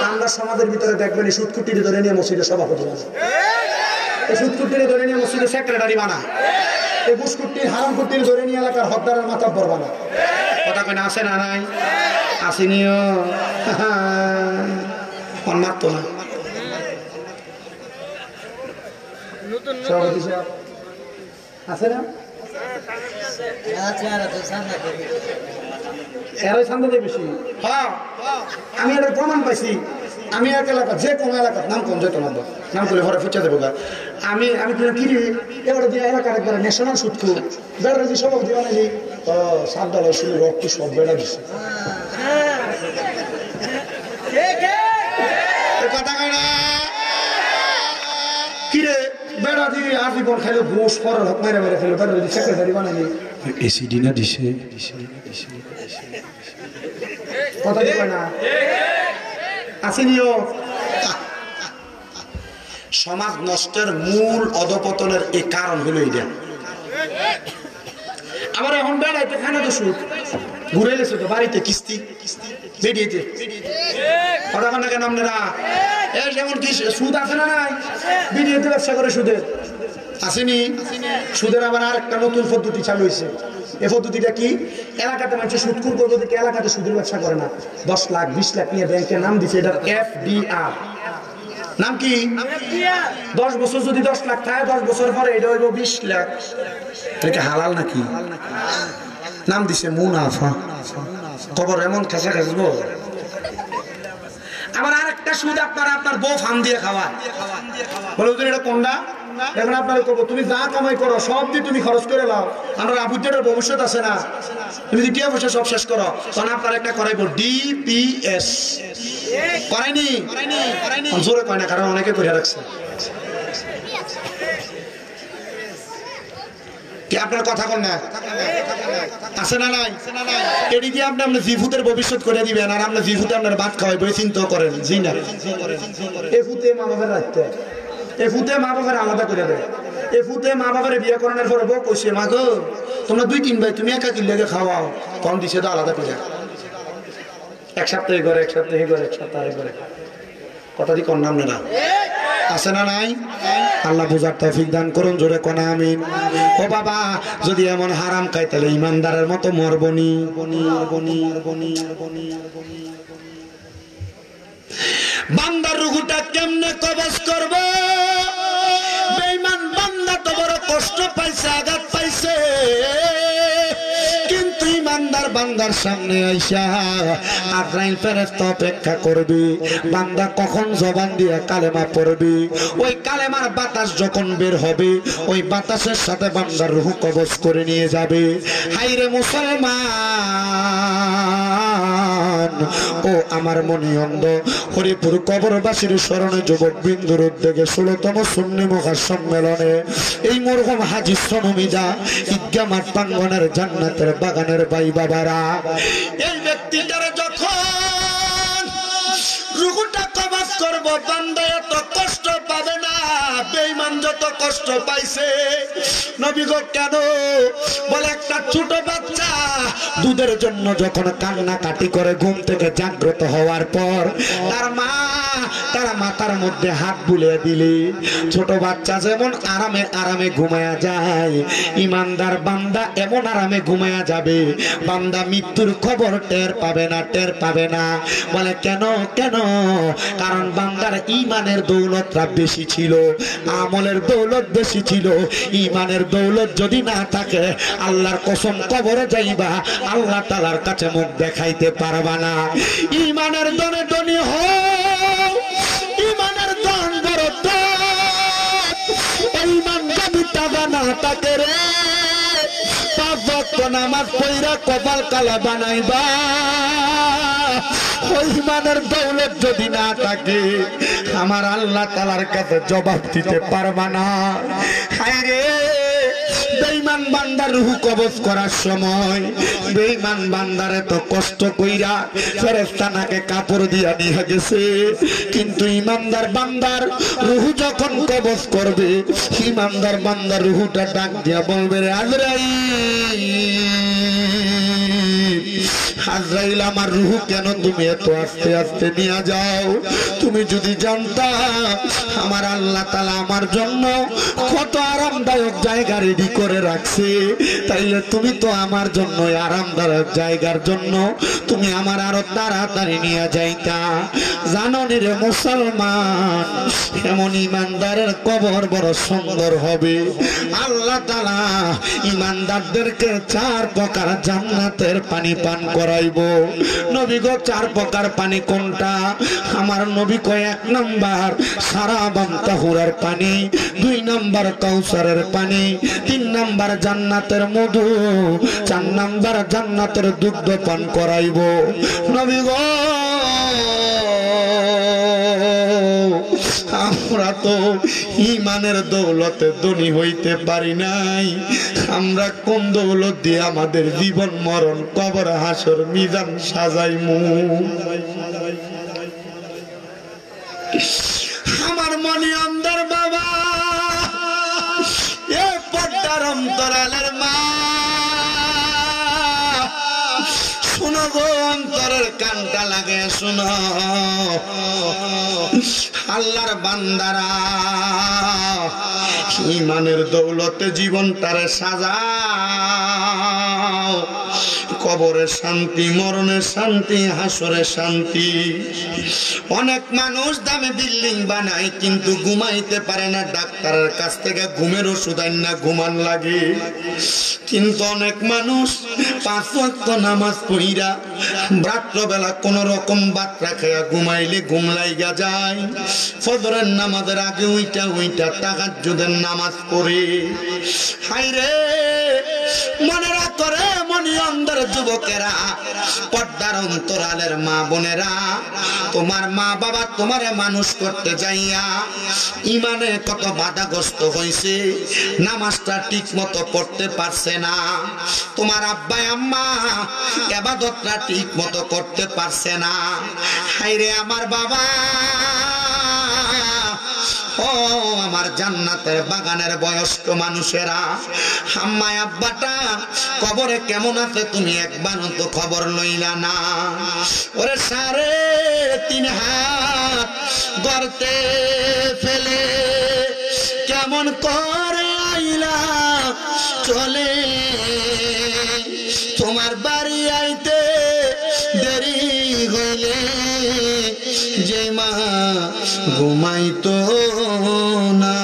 আমরা সমাজের ভিতরে দেখবেন এই সুদকুটিরে ধরে নিয়ে মসজিদের সভাপতি বানা এই সুদকুটিরে ধরে নিয়ে মসজিদের সেক্রেটারি বানা এই ঘুষকুটির হারাম কুটির ধরে নিয়ে এলাকার হকদারের মাথা পর বানা কথা কেন আসে না নাই আসেনিও মারতো না সভাপতি সাহেব আছে না আমি একটা প্রমাণ পাইছি আমি এক এলাকা যে কোনো এলাকার নাম কোন যেত নাম করলে ঘরে ফুচা দেবো আমি আমি কি এবার যে এলাকার একবার ন্যাশনাল সুৎকু বেড়া যে সব দিবা নাকি সাত ডালার শুনে রক্ত সব বেড়া দিচ্ছে কথা কয় না কিরে বেড়া দিয়ে আজীবন খাইলে ঘোষ পরের হক মেরে মেরে ফেলো বেড়া যদি সেক্রেটারি বানালি এসিডি না দিছে কথা কি কয় না আসেনিও সমাজ নষ্টের মূল অধপতনের এই কারণ হলো এটা আবার এখন বেড়াইতে খানা তো সুদ ঘুরে এলেছে তো বাড়িতে কিস্তি বেরিয়েছে কথা কন না কেন আপনারা এই যেমন কি সুদ আছে না নাই বেরিয়েতে ব্যবসা করে সুদের আসেনি সুদের আবার আর একটা নতুন পদ্ধতি চালু হয়েছে এই পদ্ধতিটা কি এলাকাতে মানুষ সুদখোর পদ্ধতিকে এলাকাতে সুদের ব্যবসা করে না 10 লাখ 20 লাখ নিয়ে ব্যাংকে নাম দিচ্ছে এটা এফডিআর নাম কি 10 বছর যদি 10 লাখ থাকে 10 বছর পরে এটা হইব 20 লাখ এটা হালাল নাকি নাম দিছে মুনাফা খবর এমন খেসা খেসবো আবার আরেকটা সুদ আপনার বউ ফার্ম দিয়ে খাওয়ায় বলে এটা কোনটা এখন আপনার করবো তুমি যা কামাই করো সব দিয়ে তুমি খরচ করে লাও আমরা আবুদ্দের ভবিষ্যৎ আছে না তুমি যদি টিয়া পয়সা সব শেষ করো তখন আপনার একটা করাইবো ডিপিএস করাইনি জোরে কয় না কারণ অনেকে করে রাখছে কি আপনার কথা কন না আছে না নাই এটি দিয়ে আপনি আপনার জিভুতের ভবিষ্যৎ করে দিবেন আর আপনার জিভুতে আপনার ভাত খাওয়াই বই চিন্তা করেন জি না এ ফুতে মা বাবার রাখতে এ ফুতে মা বাবার আলাদা করে দেয়। এ ফুতে মা বাবার বিয়ে করানোর পরে বউ কইছে মা গো তোমরা 2-3 ভাই তুমি একা কি লেগে খাওয়াও, তখন দিছে তো আলাদা করে। এক সপ্তাহে করে, এক সপ্তাহে করে, এক সপ্তাহে করে, কথা দি কর নাম না আছে না নাই? আল্লাহ বুঝার তৌফিক দান করুন, জোরে কোন আমিন। ও বাবা যদি এমন হারাম খাই তাহলে ইমানদারের মতো মরবনি। বান্দার রুহুটা কেমনে কবজ করব? বেঈমান বান্দা তো বড় কষ্ট পাইছে, আঘাত পাইছে, কিন্তু ইমানদার বান্দার সামনে আইসা আজরাইল ফেরেশতা অপেক্ষা করবে। বান্দা কখন জবান দিয়ে কালেমা পড়বে, ওই কালেমার বাতাস যখন বের হবে ওই বাতাসের সাথে বান্দার রূহ কবজ করে নিয়ে যাবে। হাইরে মুসলমান ও আমার মনি অন্ধ, হরিপুর কবরবাসীর স্মরণে যুবক বিন্দুর উদ্যোগে 16তম সুন্নি মহাসম্মেলনে এই মরহুম হাজী শ্রমমিদা ঈদগাহ মাঠ প্রাঙ্গণের জান্নাতের বাগানের ভাই বাবারা, এই ব্যক্তিটার যখন রূহটা কবজ করব বান্দা এত কষ্ট পাবে না বেঈমান যত কষ্ট পাইছে। নবী গো কেন? বলে একটা ছোট বাচ্চা দুধের জন্য যখন কান্নাকাটি করে ঘুম থেকে জাগ্রত হওয়ার পর তার মাথার মধ্যে হাত বুলিয়ে দিলে ছোট বাচ্চা যেমন আরামে আরামে ঘুমায়া যায়, ইমানদার বান্দা এমন আরামে ঘুমায়া যাবে, বান্দা মৃত্যুর খবর টের পাবে না, টের পাবে না। বলে কেন? কেন? কারণ বান্দার ইমানের দৌলতটা বেশি ছিল, আমলের দৌলত বেশি ছিল। ইমানের দৌলত যদি না থাকে আল্লাহর কসম কবরে যাইবা আল্লাহ তাআলার কাছে মুখ দেখাইতে পারবা না। ইমানের দনে ধনী হও, ইমানের দন বড় ইমান যদি তাজা না থাকে রে 5 ওয়াক্ত নামাজ পড়া কপাল কালা বানাইবা। ওই ইমানের দৌলত যদি না থাকে আমার আল্লাহ তাআলার কাছে জবাব দিতে পারবা না। হায়রে বেঈমান বান্দার রূহ কবজ করার সময় বেঈমান বান্দারে তো কষ্ট কইরা ফেরেশতা নাকে কাপড় দিয়া নিয়ে গেছে, কিন্তু ইমানদার বান্দার রূহ যখন কবজ করবে ইমানদার বান্দার রূহটা ডাক দিয়া বলবে রে আজরাইল আমার রূহ কেন তুমি এত আস্তে আস্তে নিয়ে যাও? তুমি যদি জানতা আমার আল্লাহ তাআলা আমার জন্য কত আরামদায়ক জায়গা রেডি করে রাখছে, তাইলে তুমি তো আমার জন্য আরামদায়ক জায়গার জন্য তুমি আমার আরো তাড়াতাড়ি নিয়ে যাইতা। জানো নি রে মুসলমান, এমন ইমানদারের কবর বড় সুন্দর হবে। আল্লাহ তাআলা ইমানদারদেরকে 4 প্রকার জান্নাতের পানি পান করাইব। নবী গো 4 প্রকার পানি কোনটা? আমার নবী কয় 1 নাম্বার সারাবান তাহুরার পানি, 2 নাম্বার কাউসারের পানি, 3 নাম্বার জান্নাতের মধু, 4 নাম্বার জান্নাতের দুগ্ধ পান করাইব। নবী গো আমরা তো ইমানের দৌলতে ধনী হইতে পারি নাই, আমরা কোন দৌলত দিয়ে আমাদের জীবন মরণ কবর হাসর মিজান সাজাইমু? আমার মনি অন্ধর বাবা, এ পর্দার অন্তরালের মা, শুনো গো অন্তরের কানটা লাগে শুনো। আল্লাহর বান্দারা ইমানের দৌলতে জীবনটারে সাজাও, কবরে শান্তি, মরণে শান্তি, হাসরে শান্তি। অনেক মানুষ দামে বিল্ডিং বানায় কিন্তু ঘুমাইতে পারে না, ডাক্তারের কাছ থেকে ঘুমের ওষুধ আইনা ঘুমান লাগে। কিন্তু অনেক মানুষ 5 ওয়াক্ত নামাজ পড়িরা রাত্রবেলা কোন রকম বাতরা খাইয়া ঘুমাইলে ঘুম লাইগা যায়, ফজরের নামাজের আগে ওইটা তাহাজ্জুদের নামাজ পড়ে। হায়রে মনে রাখো রে মনি অন্ধের যুবকেরা, পর্দার অন্তরালের মা বোনেরা, তোমার মা বাবা তোমারে মানুষ করতে যাইয়া ইমানে কত বাধাগ্রস্ত হয়েছে, নামাজটা ঠিক মতো পড়তে পারছে না, তোমার আব্বা আম্মা ইবাদতটা ঠিক মতো করতে পারছে না। হায়রে আমার বাবা, ও আমার জান্নাতের বাগানের বয়স্ক মানুষেরা, আম্মা আব্বাটা কবরে কেমন আছে তুমি একবার তো খবর লইলা না। ওরে 3.5 হাত গর্তে ফেলে কেমন করে আইলা চলে, তোমার বাড়ি আইতে দেরি হইলে যে মা ঘুমাইতো না,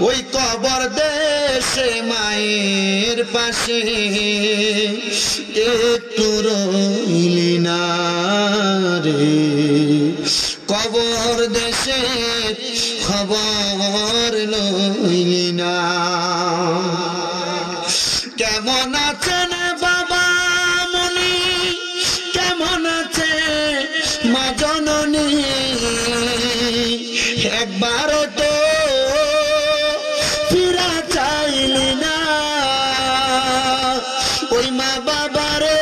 ওই কবর দেশে মায়ের পাশে একটু রইলি না রে, কবর দেশে খবর লইলি না। কেমন আছেন বাবা মনি, কেমন আছে মা জননী, একবারও তো ফিরা চাইলি না, ওই মা বাবারে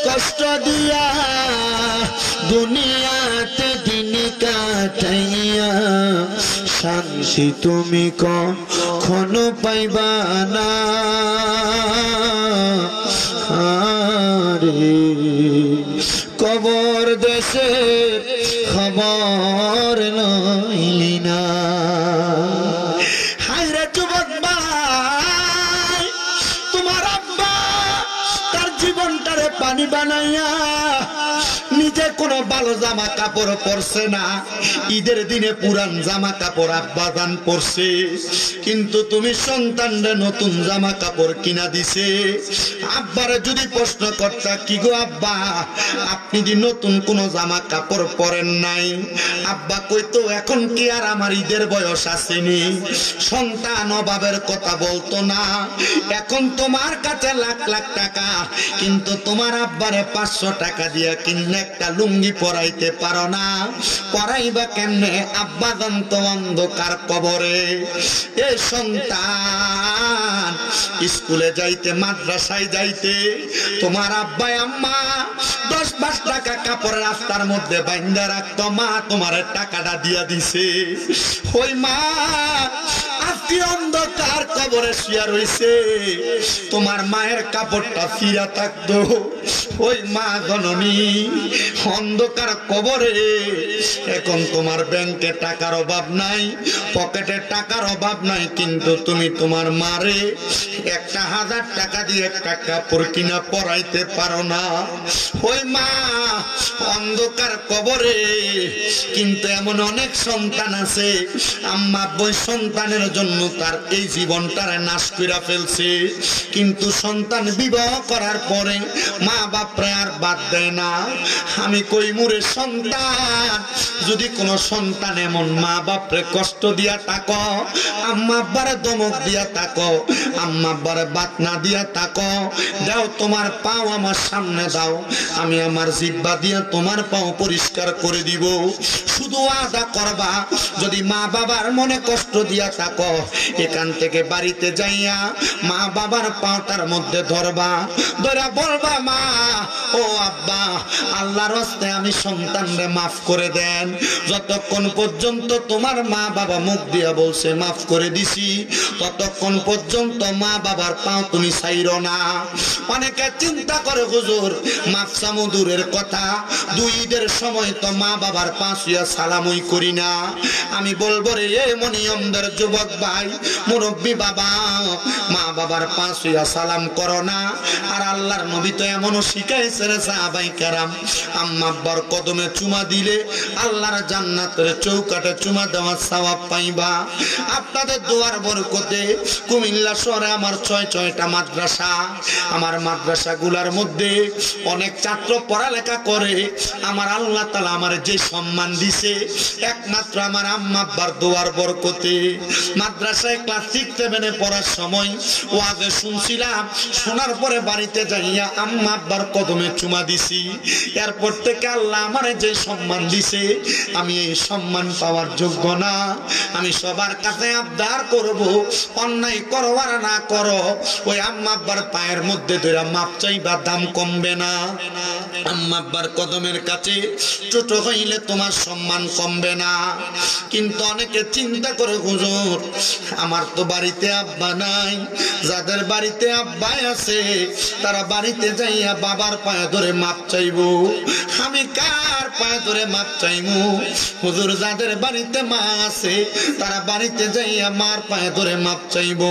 কষ্ট দিয়া দুনিয়াতে দিন কাটাইয়া শান্তি তুমি কখনো পাইবা না রে, কবর দেশে খবর লইলি না। হায়রে যুবক ভাই, তোমার আব্বা তার জীবনটারে পানি বানাইয়া নিজে কোনো ভালো জামা কাপড় পরছে না, ঈদের দিনে পুরান জামা কাপড় আব্বা দান পরছে, কিন্তু তুমি সন্তানরে নতুন জামা কাপড় কিনা দিছে। আব্বারে যদি প্রশ্ন করতা কি গো আব্বা আপনি যে নতুন কোনো জামা কাপড় পরেন নাই, আব্বা কইতো এখন কি আর আমার ঈদের বয়স আসেনি। সন্তান অভাবের কথা বলতো না, এখন তোমার কাছে লাখ লাখ টাকা, কিন্তু তোমার আব্বারে 500 টাকা দিয়া কিনে একটা লুঙ্গি পরাইতে পারো না, পরাইবা কেমনে? আব্বা জানতো অন্ধকার কবরে। এ সন্তান স্কুলে যাইতে মাদ্রাসায় যাইতে তোমার আব্বা আম্মা 10-5 টাকা কাপড় রাস্তার মধ্যে বাইন্ধা রাখতো, মা তোমার টাকাটা দিয়া দিছে, ওই মা আজকে অন্ধকার কবরে শুয়া রইছে, তোমার মায়ের কাপড়টা ফিরা থাকতো, ওই মা জননী অন্ধকার কবরে। এখন তোমার ব্যাংকে টাকার অভাব নাই, পকেটে টাকার অভাব নাই, কিন্তু তুমি তোমার মারে 1000 টাকা দিয়ে একটা কাপড় কিনা পরাইতে পারো না, ওই মা অন্ধকার কবরে। কিন্তু এমন অনেক সন্তান আছে আম্মা বই সন্তানের জন্য তার এই জীবনটারে নাশ কইরা ফেলছে, কিন্তু সন্তান বিবাহ করার পরে মা বাপরে আর বাদ দেয় না। আমি কই মুরে সন্তান, যদি কোনো সন্তান এমন মা বাপরে কষ্ট দিয়া থাকো, আম্মা আব্বারে ধমক দিয়া থাকো, আম্মা আব্বারে বাত না দিয়া থাকো, দাও তোমার পাও আমার সামনে দাও, আমি আমার জিহ্বা দিয়া তোমার পাও পরিষ্কার করে দিব। শুধু ওয়াদা করবা, যদি মা বাবার মনে কষ্ট দিয়া থাকো, এখান থেকে বাড়িতে যাইয়া মা বাবার পাওটার মধ্যে ধরবা, ধরা বলবা মা ও আব্বা আল্লাহর রাস্তে আমি সন্তানরে মাফ করে দেন। যতক্ষণ পর্যন্ত তোমার মা বাবা মুখ দিয়া বলছে মাফ করে দিছি, ততক্ষণ পর্যন্ত মা বাবার পাও তুমি ছাইরো না। অনেকে চিন্তা করে হুজুর মাফ চামু দূরের কথা, 2 ঈদের সময় তো মা বাবার পা ছুঁয়া সালামই করি না। আমি বলবো রে এ মনিয়মদের যুবক ভাই মুরব্বী বাবা, মা বাবার পা ছুঁয়া সালাম করো না। আর আল্লাহর নবী তো এমনও শিখাইছে রে সাহাবাই কেরাম, আম্মা আব্বার কদমে চুমা দিলে আল্লাহর জান্নাতের চৌকাটে চুমা দেওয়ার সওয়াব পাইবা। আপনাদের দোয়ার বরকতে কুমিল্লা শহরে আমার 6টা মাদ্রাসা, আমার মাদ্রাসাগুলোর মধ্যে অনেক ছাত্র পড়ালেখা করে। আমার আল্লাহ তাআলা আমার যে সম্মান দিছে একমাত্র আমার আম্মা আব্বার দোয়ার বরকতে। মাদ্রাসায় ক্লাস 6-7 পড়ার সময় ওয়াজে শুনছিলাম, শোনার পরে বাড়িতে যাইয়া আম্মা আব্বার কদমে চুমা দিছি। এরপর থেকে আল্লাহ আমার যে সম্মান দিছে, আমি এই সম্মান পাওয়ার যোগ্য না। আমি সবার কাছে আবদার করব, অন্যায় করো আর না করো, ওই আম্মা আব্বার পায়ের মধ্যে কইরা মাপ চাইবা, দাম কমবে না। আম্মা আব্বার কদমের কাছে ছোট হইলে তোমার সম্মান কমবে না। কিন্তু অনেকে চিন্তা করে, হুজুর আমার তো বাড়িতে আব্বা নাই, যাদের বাড়িতে আব্বা আছে তারা বাড়িতে যাইয়া বাবার পায়ে ধরে মাপ চাইবো, আমি কার পায়ে ধরে মাপ চাইবো? হুজুর যাদের বাড়িতে মা আছে তারা বাড়িতে যাইয়া মার পায়ে ধরে মাপ চাইবো,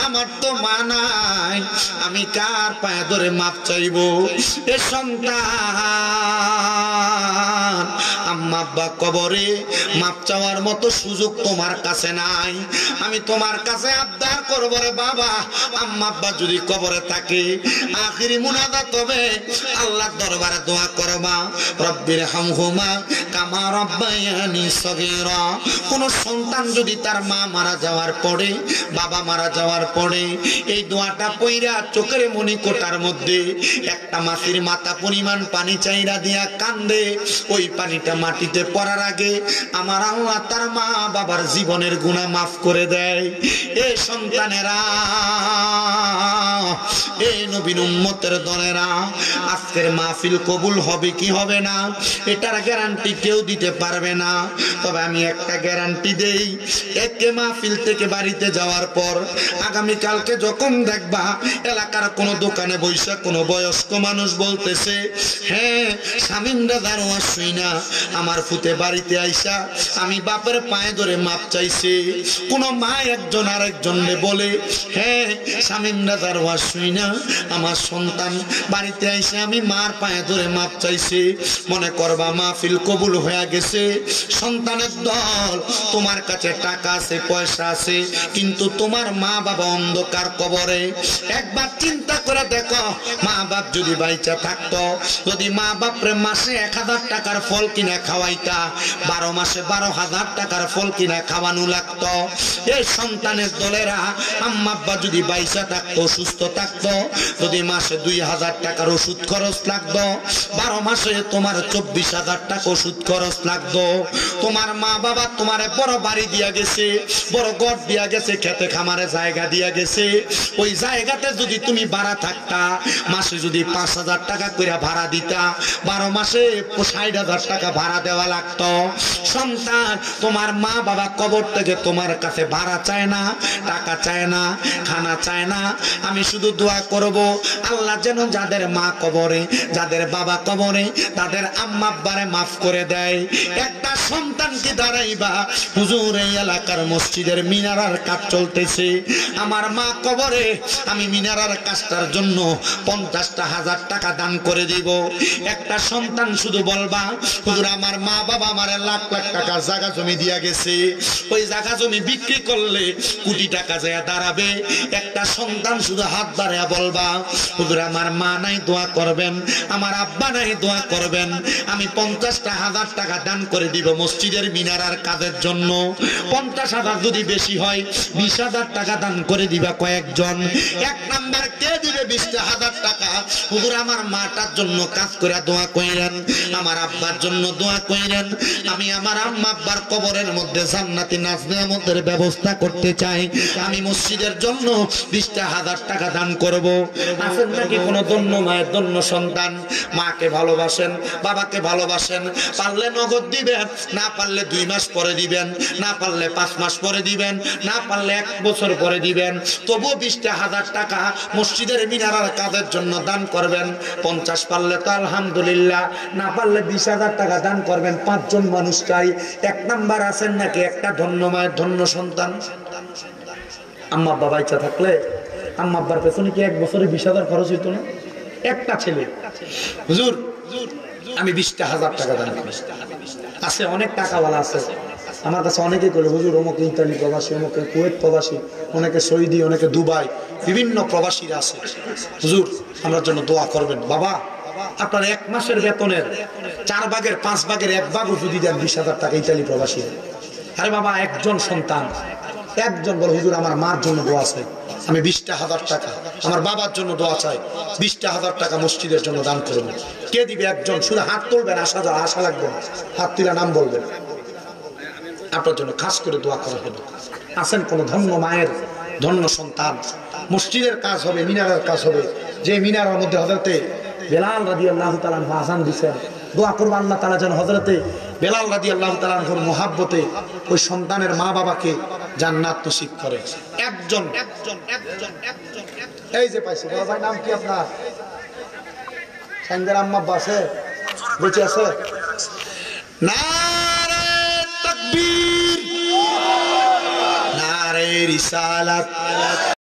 আমার তো মা নাই, আমি কার পায়ে ধরে মাপ চাইবো? এ সন্তান, আম্মা আব্বা কবরে মাপ চাওয়ার মতো সুযোগ তোমার কাছে নাই। আমি তোমার কাছে আবদার করব রে বাবা, আম্মা আব্বা যদি কবরে থাকে আখিরি মুনাজাত হবে, আল্লাহর দরবারে দোয়া করবা, রব্বির হামহুমা কামা রাব্বায়ানি সগীরা। কোন সন্তান যদি তার মা মারা যাওয়ার পরে, বাবা মারা যাওয়ার পরে এই দোয়াটা পইরা চোখের মণিকোটার মধ্যে একটা মাছের মাথা পরিমাণ পানি চাইরা দিয়া কান্দে, ওই পানিটা মাটিতে পড়ার আগে আমার আল্লাহ তার মা বাবার জীবনের গুনাহ মাফ করে দেয়। এ সন্তানেরা, এ নবীর উম্মতের দলেরা, আজকের মাহফিল কবুল হবে কি হবে না এটার গ্যারান্টি কেউ দিতে পারবে না। তবে আমি একটা গ্যারান্টি দেই, একে মাহফিল থেকে বাড়িতে যাওয়ার পর আগামীকালকে যখন দেখবা এলাকার কোনো দোকানে বৈশা কোনো বয়স্ক মানুষ বলতেছে, হ্যাঁ স্বামীনরা দাঁড়োয়া শুই না আমার ফুতে বাড়িতে আইসা আমি বাপের পায়ে ধরে মাপ চাইছে, কোন মা একজন আরেকজনরে বলে, হ্যাঁ স্বামীনরা দাঁড়োয়া শুই না আমার সন্তান বাড়িতে আইসা আমি মার পায়ে ধরে মাপ চাইছে, মনে করবা মাহফিল কবুল হয়ে গেছে। সন্তানের দল, তোমার কাছে টাকা আছে পয়সা আছে, কিন্তু তোমার মা বাবা অন্ধকার কবরে। একবার চিন্তা করে দেখো, মা বাপ যদি বাইচা থাকতো, যদি মা বাপরে মাসে 1000 টাকার ফল কিনা খাওয়াইতা, 12 মাসে 12,000 টাকার ফল কিনা খাওয়ানো লাগতো। এই সন্তানের দলেরা, আম্মা আব্বা যদি বাইচা থাকতো, সুস্থ থাকতো, যদি মাসে 2000 টাকার ওষুধ খরচ লাগতো, 12 মাসে তোমার 24,000 টাকা ওষুধ খরচ লাগতো। তোমার মা বাবা তোমারে বড় বাড়ি দিয়া গেছে, বড় ঘর দিয়া গেছে, খেতে খামারে জায়গা দিয়া গেছে, ওই জায়গাতে যদি তুমি ভাড়া থাকতা, মাসে যদি 5,000 টাকা করে ভাড়া দিতা, 12 মাসে 60,000 টাকা ভাড়া দেওয়া লাগতো। সন্তান, তোমার মা বাবা কবর থেকে তোমার কাছে ভাড়া চায় না, টাকা চায় না, খানা চায় না। আমি শুধু দোয়া করব, আল্লাহ যেন যাদের মা কবরে, যাদের বাবা কবরে, তাদের আম্মা আব্বারে মাফ করে দেয়। একটা সন্তানকে দাঁড়াইবা, হুজুর এই এলাকার মসজিদের মিনারার কাজ চলতেছে, আমার মা কবরে, আমি মিনারার কাজটার জন্য 50,000 টাকা দান করে দিব। একটা সন্তান শুধু বলবা, হুজুর আমার মা বাবা আমার লাখ লাখ টাকা জায়গা জমি দিয়া গেছে, ওই জায়গা জমি বিক্রি করলে কোটি টাকা যায় দাঁড়াবে। একটা সন্তান শুধু হাত বাড়াইয়া বলবা, হুজুর আমার মা নাই দোয়া করবেন, আমার আব্বা নাই দোয়া করবেন, আমি 50,000 টাকা দান করে দিব মসজিদের মিনারার কাজের জন্য। 50,000 যদি বেশি হয় 20,000 টাকা দান করে দিবা কয়েকজন। এক নাম্বার কে দিবে 20,000 টাকা? হুজুর আমার মাটার জন্য কাজ করে দোয়া কইরেন, আমার আব্বার জন্য দোয়া কইরেন, আমি আমার আম্মা আব্বার কবরের মধ্যে জান্নাতি নাজ নেয়ামতের ব্যবস্থা করতে চাই, আমি মসজিদের জন্য 20,000 টাকা দান করব। আছেন নাকি কোনো ধন্য মায়ের ধন্য সন্তান, মাকে ভালোবাসেন, বাবাকে ভালোবাসেন, পারলে নগদ দিবেন, না পারলে 2 মাস পরে দিবেন, না পারলে 5 মাস পরে দিবেন, না পারলে 1 বছর পরে দিবেন, তবুও 20,000 টাকা মসজিদের মিনারার কাজের জন্য দান করবেন। 50 পারলে তো আলহামদুলিল্লাহ, না পারলে 20,000 টাকা দান করবেন। 5 জন মানুষ চাই। 1 নাম্বার আছেন নাকি একটা ধন্য মায়ের ধন্য সন্তান? আম্মা আব্বা বাইচা থাকলে আম্মা আব্বার পেছনে কি 1 বছরে 20,000 খরচ হইতো না? একটা ছেলে, হুজুর আমি 20,000 টাকা দান করি। আছে অনেক টাকাওয়ালা আছে আমার কাছে, অনেকে করে হুজুর অমুক ইতালি প্রবাসী, অমুকে কুয়েত প্রবাসী, অনেকে সৌদি, অনেকে দুবাই, বিভিন্ন প্রবাসীরা আছে, হুজুর আমার জন্য দোয়া করবেন। বাবা আপনার 1 মাসের বেতনের 4 ভাগের 5 ভাগের 1 ভাগও যদি দেন 20,000 টাকা ইতালি প্রবাসী। আরে বাবা একজন সন্তান, একজন বলে হুজুর আমার মার জন্য দোয়া চাই, আমি 20,000 টাকা, আমার বাবার জন্য দোয়া চাই, 20,000 টাকা মসজিদের জন্য দান করবেন। কে দিবে? একজন। শুধু হাত তুলবেন, আশা লাগবে না, হাত তুলে নাম বলবেন, আপনার জন্য খাস করে দোয়া করা হবে। আছেন কোন ধন্য মায়ের ধন্য সন্তান। মসজিদের কাজ হবে, মিনারের কাজ হবে, যে মিনারের মধ্যে হযরতে বেলাল রাদিয়াল্লাহু তাআলা আনহু আযান দিয়েছেন। দোয়া করব আল্লাহ তাআলা যেন হযরতে বেলাল রাদিয়াল্লাহু তাআলা আনহুর মুহাব্বতে ওই সন্তানের মা বাবাকে জান্নাত নসিব করে। একজন এই যে পাইছে, বড় ভাই নাম কি আপনার? সাইন্দের আম্মা বাসে বেঁচে আছে? নারে তাকবীর, নারে রিসালাত।